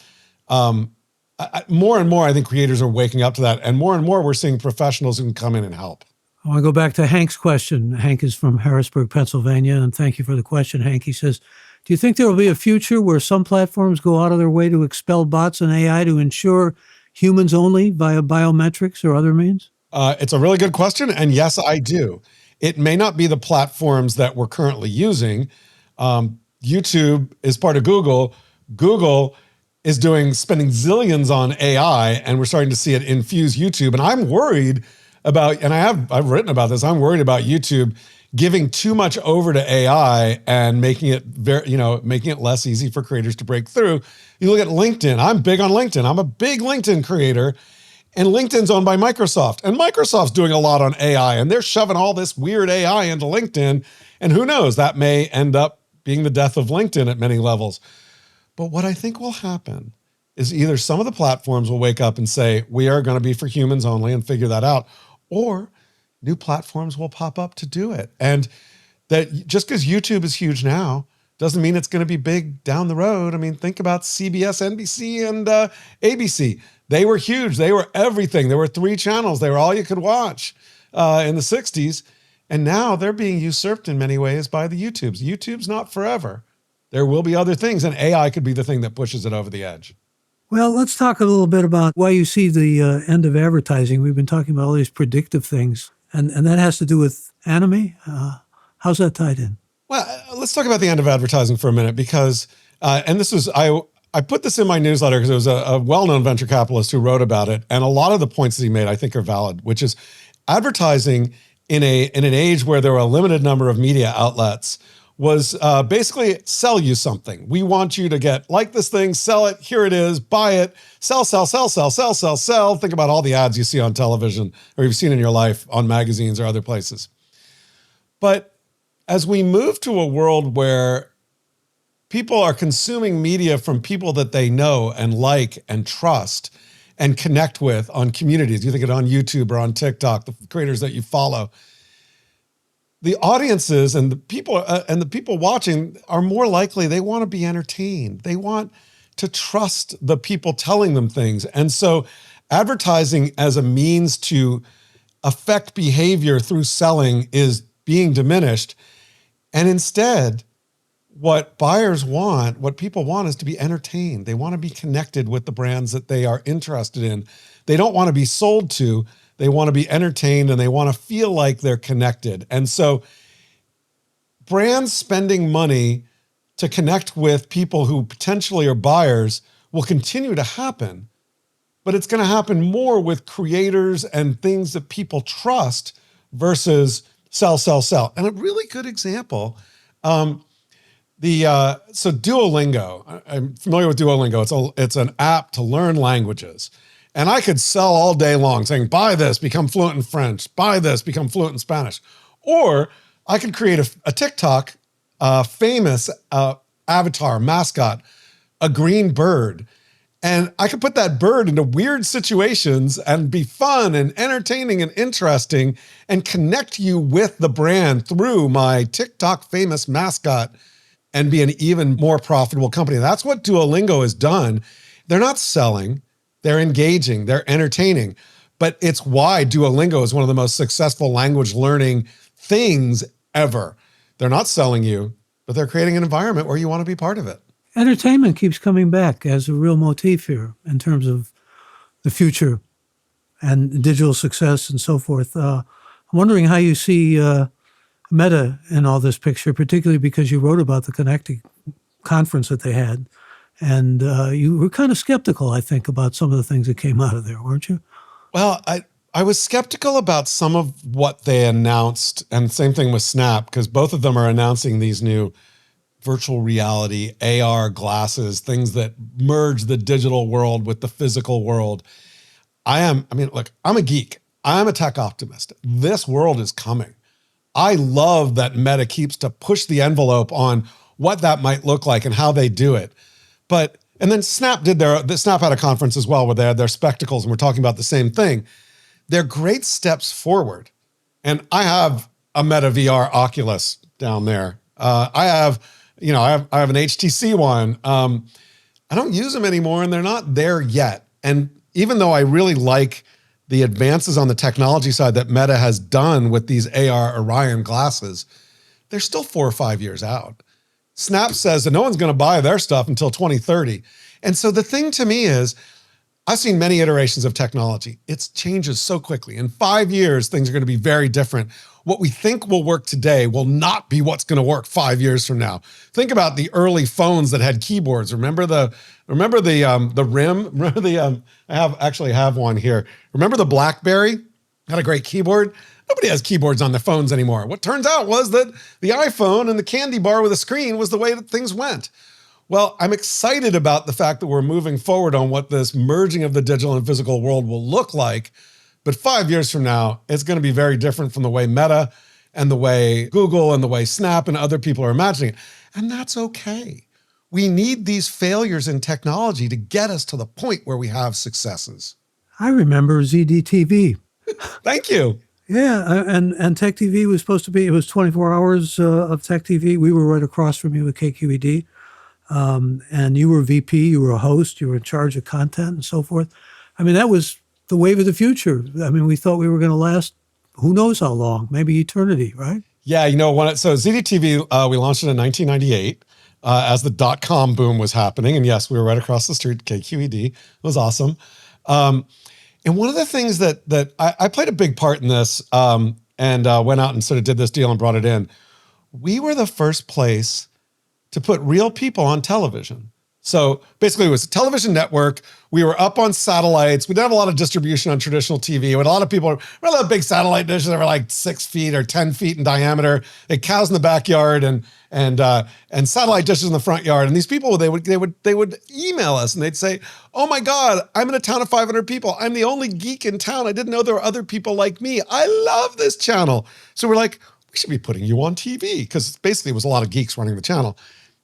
Speaker 2: more and more, I think creators are waking up to that. And more we're seeing professionals who can come in and help.
Speaker 1: I want to go back to Hank's question. Hank is from Harrisburg, Pennsylvania. And thank you for the question, Hank. He says, do you think there will be a future where some platforms go out of their way to expel bots and AI to ensure humans only via biometrics or other means?
Speaker 2: It's a really good question. And yes, I do. It may not be the platforms that we're currently using. YouTube is part of Google. Google is spending zillions on AI, and we're starting to see it infuse YouTube. And I'm worried about, and I've written about this, I'm worried about YouTube giving too much over to AI and making it making it less easy for creators to break through. You look at LinkedIn. I'm big on LinkedIn. I'm a big LinkedIn creator. And LinkedIn's owned by Microsoft. And Microsoft's doing a lot on AI. And they're shoving all this weird AI into LinkedIn. And who knows, that may end up being the death of LinkedIn at many levels. But what I think will happen is either some of the platforms will wake up and say, we are going to be for humans only and figure that out. Or new platforms will pop up to do it. And that just because YouTube is huge now doesn't mean it's going to be big down the road. I mean, think about CBS, NBC, and ABC. They were huge. They were everything. There were 3 channels. They were all you could watch in the 60s. And now they're being usurped in many ways by the YouTubes. YouTube's not forever. There will be other things, and AI could be the thing that pushes it over the edge.
Speaker 1: Well, let's talk a little bit about why you see the end of advertising. We've been talking about all these predictive things, and that has to do with anime. How's that tied in?
Speaker 2: Well, let's talk about the end of advertising for a minute because, and this was, I put this in my newsletter because it was a well-known venture capitalist who wrote about it. And a lot of the points that he made, I think are valid, which is advertising in an age where there were a limited number of media outlets was basically sell you something. We want you to like this thing, sell it, here it is, buy it, sell. Think about all the ads you see on television or you've seen in your life on magazines or other places. But as we move to a world where people are consuming media from people that they know and like and trust and connect with on communities, you think it on YouTube or on TikTok, the creators that you follow, the audiences and the people watching are more likely, they want to be entertained. They want to trust the people telling them things. And so advertising as a means to affect behavior through selling is being diminished. And instead, what buyers want, what people want, is to be entertained. They want to be connected with the brands that they are interested in. They don't want to be sold to. They want to be entertained, and they want to feel like they're connected. And so brands spending money to connect with people who potentially are buyers will continue to happen, but it's going to happen more with creators and things that people trust versus sell, sell, sell. And a really good example, so Duolingo, I'm familiar with Duolingo. It's an app to learn languages. And I could sell all day long saying, buy this, become fluent in French, buy this, become fluent in Spanish. Or I could create a TikTok famous avatar, mascot, a green bird. And I could put that bird into weird situations and be fun and entertaining and interesting and connect you with the brand through my TikTok famous mascot and be an even more profitable company. That's what Duolingo has done. They're not selling, they're engaging, they're entertaining. But it's why Duolingo is one of the most successful language learning things ever. They're not selling you, but they're creating an environment where you want to be part of it.
Speaker 1: Entertainment keeps coming back as a real motif here in terms of the future and digital success and so forth. I'm wondering how you see Meta in all this picture, particularly because you wrote about the Connecting conference that they had. And you were kind of skeptical, I think, about some of the things that came out of there, weren't you?
Speaker 2: Well, I was skeptical about some of what they announced, and same thing with Snap, because both of them are announcing these new virtual reality, AR glasses, things that merge the digital world with the physical world. Look, I'm a geek. I'm a tech optimist. This world is coming. I love that Meta keeps to push the envelope on what that might look like and how they do it. And then Snap Snap had a conference as well where they had their spectacles, and we're talking about the same thing. They're great steps forward. And I have a Meta VR Oculus down there. I have an HTC one. I don't use them anymore, and they're not there yet. And even though I really like the advances on the technology side that Meta has done with these AR Orion glasses, they're still 4 or 5 years out. Snap says that no one's going to buy their stuff until 2030. And so the thing to me is, I've seen many iterations of technology. It changes so quickly. In 5 years, things are going to be very different. What we think will work today will not be what's going to work 5 years from now. Think about the early phones that had keyboards. Remember the RIM? Remember I have one here. Remember the BlackBerry? Had a great keyboard. Nobody has keyboards on their phones anymore. What turns out was that the iPhone and the candy bar with a screen was the way that things went. Well, I'm excited about the fact that we're moving forward on what this merging of the digital and physical world will look like. But 5 years from now, it's going to be very different from the way Meta and the way Google and the way Snap and other people are imagining it. And that's okay. We need these failures in technology to get us to the point where we have successes.
Speaker 1: I remember ZDTV.
Speaker 2: Thank you.
Speaker 1: Yeah, and Tech TV was supposed to be, it was 24 hours of Tech TV. We were right across from you at KQED. And you were VP, you were a host, you were in charge of content and so forth. I mean, that was the wave of the future. I mean, we thought we were going to last who knows how long, maybe eternity, right?
Speaker 2: Yeah, so ZDTV, we launched it in 1998 as the .com boom was happening. And yes, we were right across the street, KQED. It was awesome. And one of the things that I played a big part in this and went out and sort of did this deal and brought it in. We were the first place to put real people on television. So basically it was a television network. We were up on satellites. We didn't have a lot of distribution on traditional TV. We had a lot of people, remember the big satellite dishes that were like 6 feet or 10 feet in diameter. They had cows in the backyard and satellite dishes in the front yard. And these people, they would email us and they'd say, oh my God, I'm in a town of 500 people. I'm the only geek in town. I didn't know there were other people like me. I love this channel. So we're like, we should be putting you on TV, because basically it was a lot of geeks running the channel.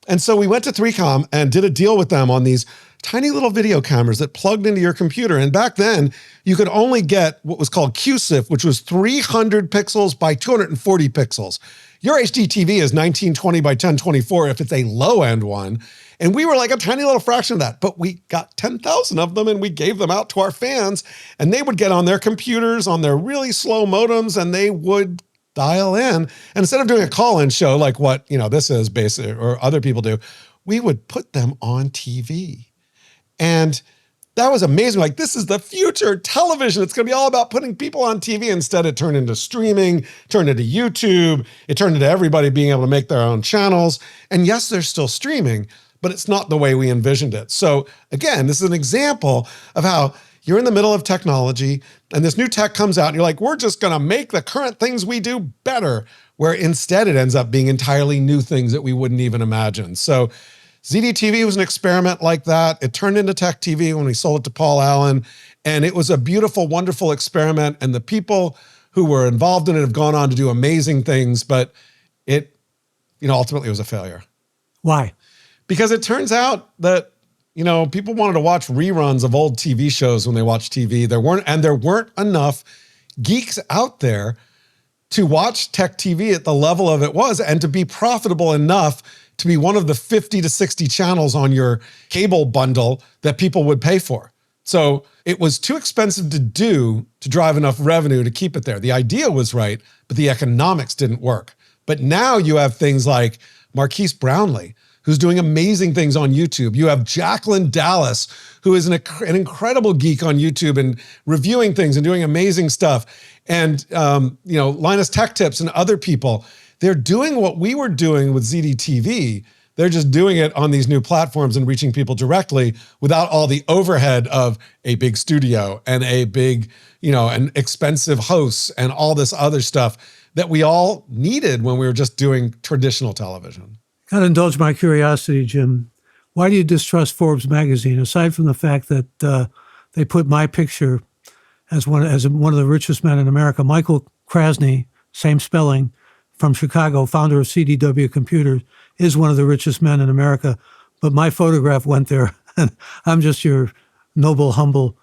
Speaker 2: And so we went to 3Com and did a deal with them on these tiny little video cameras that plugged into your computer. And back then, you could only get what was called QSIF, which was 300 pixels by 240 pixels. Your HD TV is 1920 by 1024 if it's a low-end one. And we were like a tiny little fraction of that, but we got 10,000 of them and we gave them out to our fans, and they would get on their computers, on their really slow modems, and they would dial in. And instead of doing a call-in show like what, this is basic or other people do, we would put them on TV. And that was amazing. Like, this is the future television. It's going to be all about putting people on TV. Instead, it turned into streaming, turned into YouTube. It turned into everybody being able to make their own channels. And yes, they're still streaming, but it's not the way we envisioned it. So again, this is an example of how you're in the middle of technology and this new tech comes out and you're like, we're just going to make the current things we do better, where instead it ends up being entirely new things that we wouldn't even imagine. So ZDTV was an experiment like that. It turned into Tech TV when we sold it to Paul Allen, and it was a beautiful, wonderful experiment. And the people who were involved in it have gone on to do amazing things, but it, ultimately was a failure.
Speaker 1: Why?
Speaker 2: Because it turns out that, people wanted to watch reruns of old TV shows when they watched TV. There weren't enough geeks out there to watch Tech TV at the level of it was and to be profitable enough to be one of the 50 to 60 channels on your cable bundle that people would pay for. So it was too expensive to drive enough revenue to keep it there. The idea was right, but the economics didn't work. But now you have things like Marquise Brownlee, who's doing amazing things on YouTube. You have Jacqueline Dallas, who is an incredible geek on YouTube and reviewing things and doing amazing stuff. And Linus Tech Tips and other people. They're doing what we were doing with ZDTV. They're just doing it on these new platforms and reaching people directly without all the overhead of a big studio and a big, and expensive hosts and all this other stuff that we all needed when we were just doing traditional television.
Speaker 1: Kind of indulge my curiosity, Jim. Why do you distrust Forbes magazine, aside from the fact that they put my picture as one of the richest men in America? Michael Krasny, same spelling, from Chicago, founder of CDW Computers, is one of the richest men in America. But my photograph went there, and I'm just your noble, humble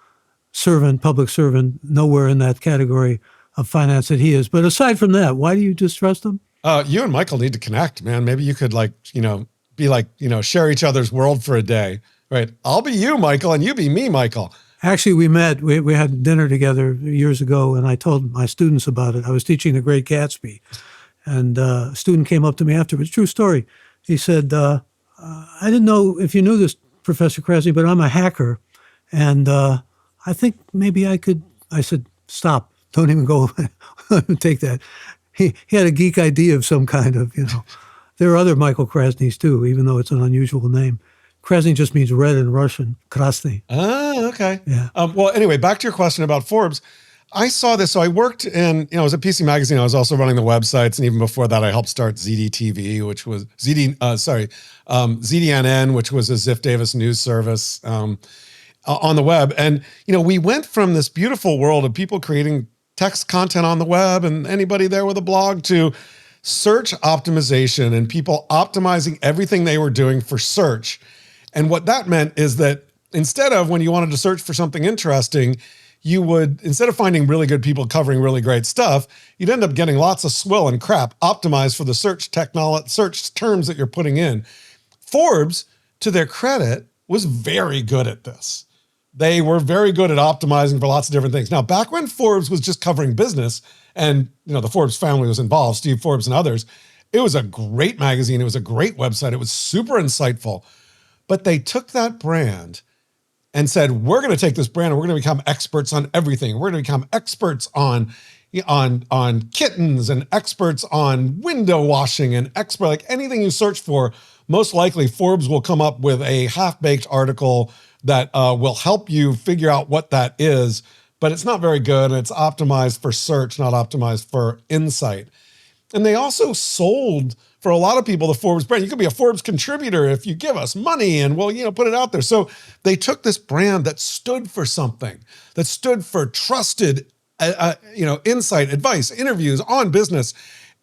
Speaker 1: servant, public servant, nowhere in that category of finance that he is. But aside from that, why do you distrust him?
Speaker 2: You and Michael need to connect, man. Maybe you could be like, share each other's world for a day, right? I'll be you, Michael, and you be me, Michael.
Speaker 1: Actually, we met. We had dinner together years ago, and I told my students about it. I was teaching The Great Gatsby, and a student came up to me afterwards. True story. He said, I didn't know if you knew this, Professor Krasny, but I'm a hacker, and I think maybe I could. I said, stop. Don't even go take that. He had a geek idea of some kind of, There are other Michael Krasnys too, even though it's an unusual name. Krasny just means red in Russian, Krasny.
Speaker 2: Ah, okay.
Speaker 1: Yeah.
Speaker 2: Well, anyway, back to your question about Forbes. I saw this. So I worked in, it was a PC Magazine. I was also running the websites. And even before that, I helped start ZDTV, which was ZDNN, which was a Ziff Davis news service on the web. And, we went from this beautiful world of people creating text content on the web and anybody there with a blog to search optimization and people optimizing everything they were doing for search. And what that meant is that instead of when you wanted to search for something interesting, you would, instead of finding really good people covering really great stuff, you'd end up getting lots of swill and crap optimized for the search terms that you're putting in. Forbes, to their credit, was very good at this. They were very good at optimizing for lots of different things. Now, back when Forbes was just covering business and, the Forbes family was involved, Steve Forbes and others, it was a great magazine. It was a great website. It was super insightful. But they took that brand and said, we're going to take this brand and we're going to become experts on everything. We're going to become experts on kittens and experts on window washing and like anything you search for. Most likely Forbes will come up with a half-baked article that will help you figure out what that is, but it's not very good and it's optimized for search, not optimized for insight. And they also sold, for a lot of people, the Forbes brand. You could be a Forbes contributor if you give us money and we'll, put it out there. So they took this brand that stood for something, that stood for trusted, insight, advice, interviews on business.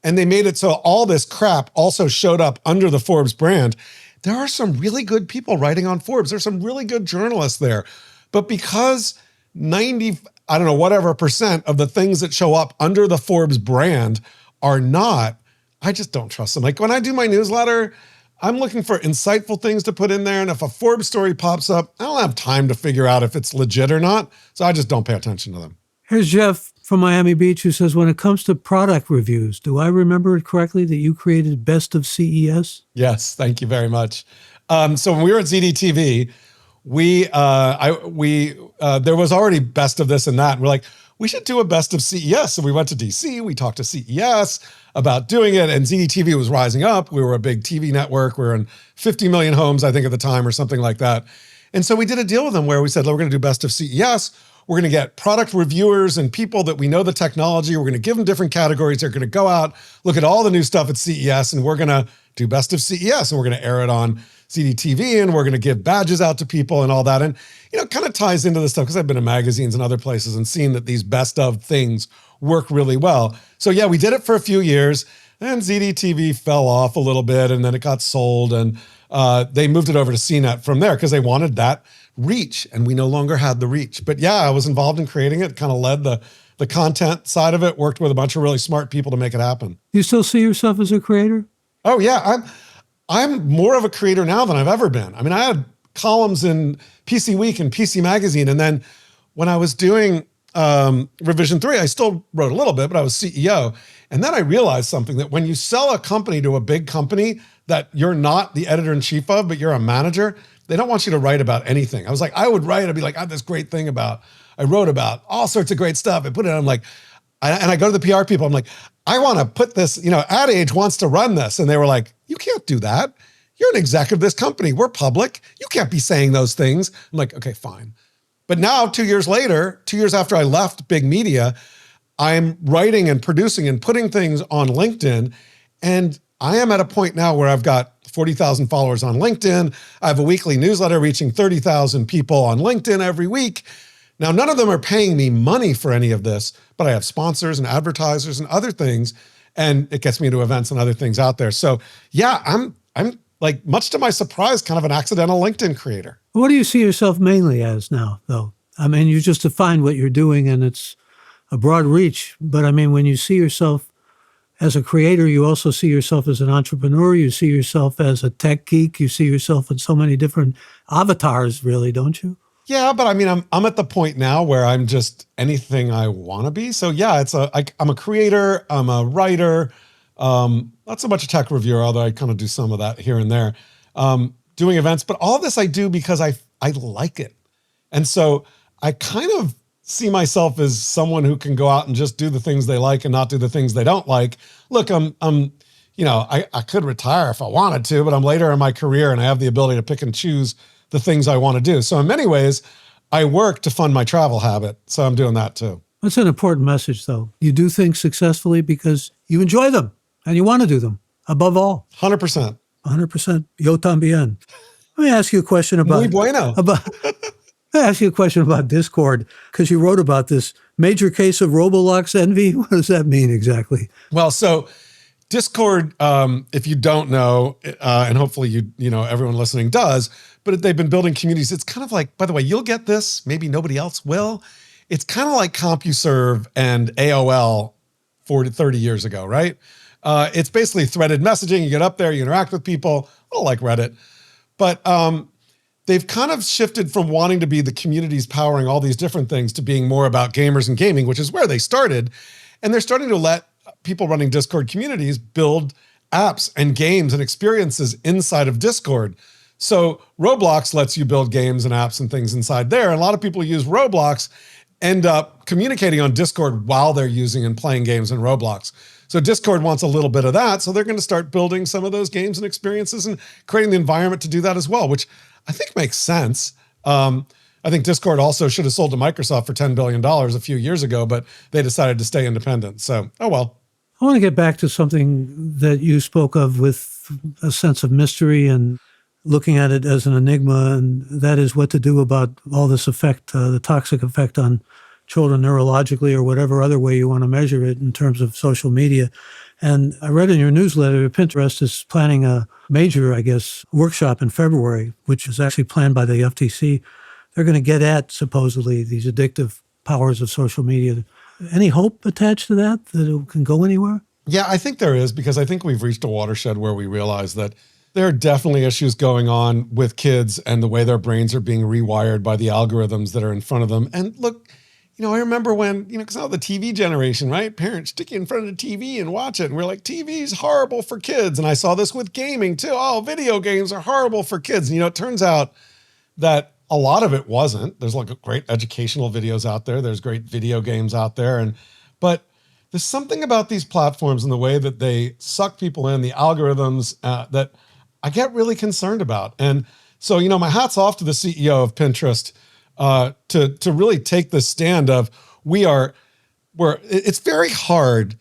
Speaker 2: And they made it so all this crap also showed up under the Forbes brand. there are some really good people writing on Forbes. There's some really good journalists there. But because 90, I don't know, whatever percent of the things that show up under the Forbes brand are not, I just don't trust them. Like when I do my newsletter, I'm looking for insightful things to put in there. And if a Forbes story pops up, I don't have time to figure out if it's legit or not. So I just don't pay attention to them.
Speaker 1: Here's Jeff from Miami Beach who says, when it comes to product reviews, do I remember it correctly that you created Best of CES?
Speaker 2: Yes, thank you very much. So when we were at ZDTV, there was already Best of this and that. And we're like, we should do a Best of CES. So we went to DC, we talked to CES about doing it, and ZDTV was rising up. We were a big TV network. We were in 50 million homes, I think, at the time, or something like that. And so we did a deal with them where we said, we're going to do Best of CES. We're going to get product reviewers and people that we know the technology. We're going to give them different categories. They're going to go out, look at all the new stuff at CES, and we're going to do Best of CES, and we're going to air it on ZDTV, and we're going to give badges out to people and all that. And, it kind of ties into this stuff because I've been in magazines and other places and seen that these best of things work really well. So yeah, we did it for a few years, and ZDTV fell off a little bit, and then it got sold, and they moved it over to CNET from there because they wanted that reach, and we no longer had the reach. But yeah, I was involved in creating it, kind of led the content side of it, worked with a bunch of really smart people to make it happen.
Speaker 1: You still see yourself as a creator?
Speaker 2: Oh yeah, I'm more of a creator now than I've ever been. I mean, I had columns in PC Week and PC Magazine, and then when I was doing Revision 3, I still wrote a little bit, but I was CEO. And then I realized something, that when you sell a company to a big company that you're not the editor-in-chief of, but you're a manager, they don't want you to write about anything. I was like, I would write, I'd be like, I have this great thing I wrote about all sorts of great stuff. I put it, I'm like, and I go to the PR people, I'm like, I want to put this, Ad Age wants to run this. And they were like, you can't do that. You're an exec of this company. We're public. You can't be saying those things. I'm like, okay, fine. But now 2 years later, 2 years after I left big media, I'm writing and producing and putting things on LinkedIn. And I am at a point now where I've got 40,000 followers on LinkedIn. I have a weekly newsletter reaching 30,000 people on LinkedIn every week. Now, none of them are paying me money for any of this, but I have sponsors and advertisers and other things, and it gets me to events and other things out there. So yeah, I'm like, much to my surprise, kind of an accidental LinkedIn creator.
Speaker 1: What do you see yourself mainly as now, though? I mean, you just defined what you're doing, and it's a broad reach. But I mean, when you see yourself as a creator, you also see yourself as an entrepreneur. You see yourself as a tech geek. You see yourself in so many different avatars, really, don't you?
Speaker 2: Yeah, but I mean, I'm at the point now where I'm just anything I want to be. So yeah, I'm a creator, I'm a writer, not so much a tech reviewer, although I kind of do some of that here and there, doing events. But all this I do because I like it. And so I kind of see myself as someone who can go out and just do the things they like and not do the things they don't like. Look, I could retire if I wanted to, but I'm later in my career and I have the ability to pick and choose the things I want to do. So in many ways, I work to fund my travel habit. So I'm doing that too.
Speaker 1: That's an important message, though. You do things successfully because you enjoy them and you want to do them, above all.
Speaker 2: 100%.
Speaker 1: 100%. Yo también. Let me ask you a question about...
Speaker 2: Muy bueno.
Speaker 1: Let me ask you a question about Discord, because you wrote about this major case of Roblox envy. What does that mean exactly?
Speaker 2: Well, so Discord, if you don't know, and hopefully everyone listening does, but they've been building communities. It's kind of like, by the way, you'll get this, maybe nobody else will. It's kind of like CompuServe and AOL 30 years ago, right? It's basically threaded messaging. You get up there, you interact with people, a little like Reddit. But they've kind of shifted from wanting to be the communities powering all these different things to being more about gamers and gaming, which is where they started. And they're starting to let people running Discord communities build apps and games and experiences inside of Discord. So Roblox lets you build games and apps and things inside there. And a lot of people who use Roblox end up communicating on Discord while they're using and playing games in Roblox. So Discord wants a little bit of that. So they're going to start building some of those games and experiences and creating the environment to do that as well, which I think makes sense. I think Discord also should have sold to Microsoft for $10 billion a few years ago, but they decided to stay independent. So, oh well.
Speaker 1: I want to get back to something that you spoke of with a sense of mystery and looking at it as an enigma, and that is what to do about all this effect, the toxic effect on children neurologically or whatever other way you want to measure it in terms of social media. And I read in your newsletter, Pinterest is planning a major, I guess, workshop in February, which is actually planned by the FTC. They're going to get at, supposedly, these addictive powers of social media. Any hope attached to that it can go anywhere?
Speaker 2: Yeah, I think there is, because I think we've reached a watershed where we realize that there are definitely issues going on with kids and the way their brains are being rewired by the algorithms that are in front of them. And look, I remember when, because now the TV generation, right? Parents stick you in front of the TV and watch it. And we're like, TV's horrible for kids. And I saw this with gaming too. Oh, video games are horrible for kids. And, it turns out that a lot of it wasn't. There's like great educational videos out there. There's great video games out there. But there's something about these platforms and the way that they suck people in, the algorithms that I get really concerned about. And so, my hat's off to the CEO of Pinterest to really take the stand of it's very hard.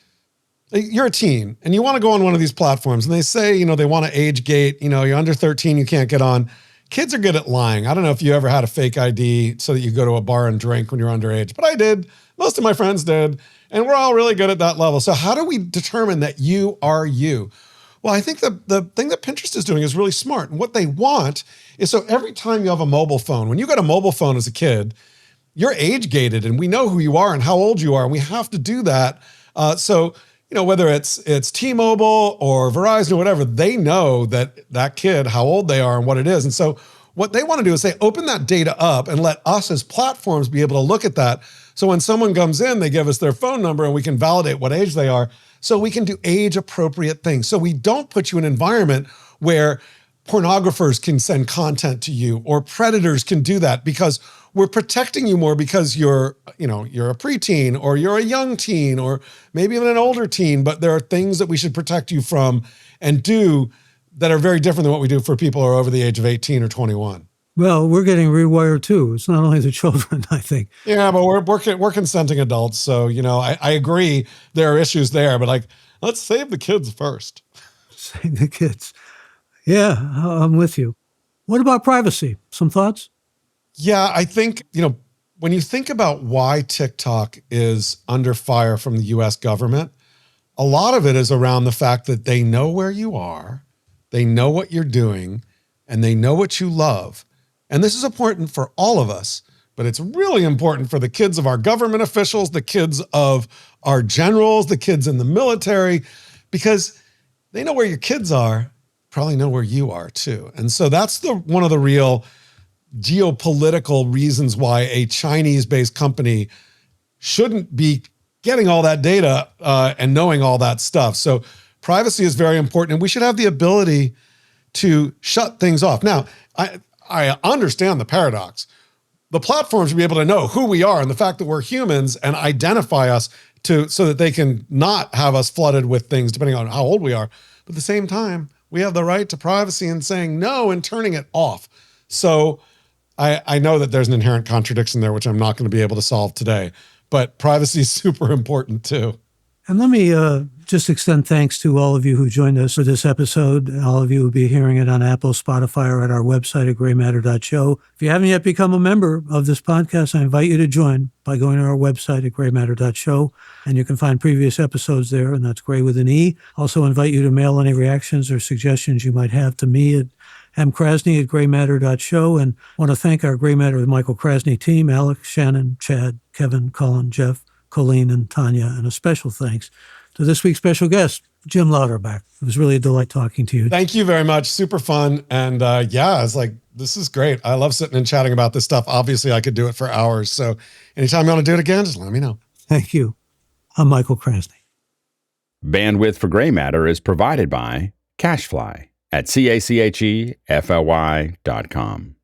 Speaker 2: You're a teen and you want to go on one of these platforms and they say, they want to age gate, you're under 13, you can't get on. Kids are good at lying. I don't know if you ever had a fake ID so that you go to a bar and drink when you're underage, but I did. Most of my friends did. And we're all really good at that level. So how do we determine that you are you? Well, I think the thing that Pinterest is doing is really smart. And what they want is, so every time you have a mobile phone, when you got a mobile phone as a kid, you're age gated and we know who you are and how old you are. And we have to do that. So whether it's T-Mobile or Verizon or whatever, they know that kid, how old they are and what it is. And so what they want to do is say, open that data up and let us as platforms be able to look at that. So when someone comes in, they give us their phone number and we can validate what age they are. So we can do age appropriate things. So we don't put you in an environment where pornographers can send content to you or predators can do that, because we're protecting you more because you're a preteen or you're a young teen or maybe even an older teen, but there are things that we should protect you from and do that are very different than what we do for people who are over the age of 18 or 21.
Speaker 1: Well, we're getting rewired too. It's not only the children, I think.
Speaker 2: Yeah, but we're consenting adults. So, I agree there are issues there, but let's save the kids first.
Speaker 1: Save the kids. Yeah, I'm with you. What about privacy? Some thoughts?
Speaker 2: Yeah, I think, when you think about why TikTok is under fire from the US government, a lot of it is around the fact that they know where you are, they know what you're doing, and they know what you love. And this is important for all of us, but it's really important for the kids of our government officials, the kids of our generals, the kids in the military, because they know where your kids are, probably know where you are too. And so that's one of the real geopolitical reasons why a Chinese-based company shouldn't be getting all that data and knowing all that stuff. So privacy is very important, and we should have the ability to shut things off. Now, I understand the paradox. The platforms should be able to know who we are and the fact that we're humans and identify us so that they can not have us flooded with things depending on how old we are. But at the same time, we have the right to privacy and saying no and turning it off. So I know that there's an inherent contradiction there, which I'm not going to be able to solve today, but privacy is super important too.
Speaker 1: And let me just extend thanks to all of you who joined us for this episode. All of you will be hearing it on Apple, Spotify, or at our website at graymatter.show. If you haven't yet become a member of this podcast, I invite you to join by going to our website at graymatter.show. And you can find previous episodes there, and that's Gray with an E. Also invite you to mail any reactions or suggestions you might have to me at mkrasny@graymatter.show. And want to thank our Gray Matter with Michael Krasny team, Alex, Shannon, Chad, Kevin, Colin, Jeff, Colleen, and Tanya. And a special thanks to this week's special guest, Jim Louderback. It was really a delight talking to you.
Speaker 2: Thank you very much. Super fun. And it's like, this is great. I love sitting and chatting about this stuff. Obviously, I could do it for hours. So anytime you want to do it again, just let me know.
Speaker 1: Thank you. I'm Michael Krasny.
Speaker 3: Bandwidth for Gray Matter is provided by CacheFly at CACHEFLY.com.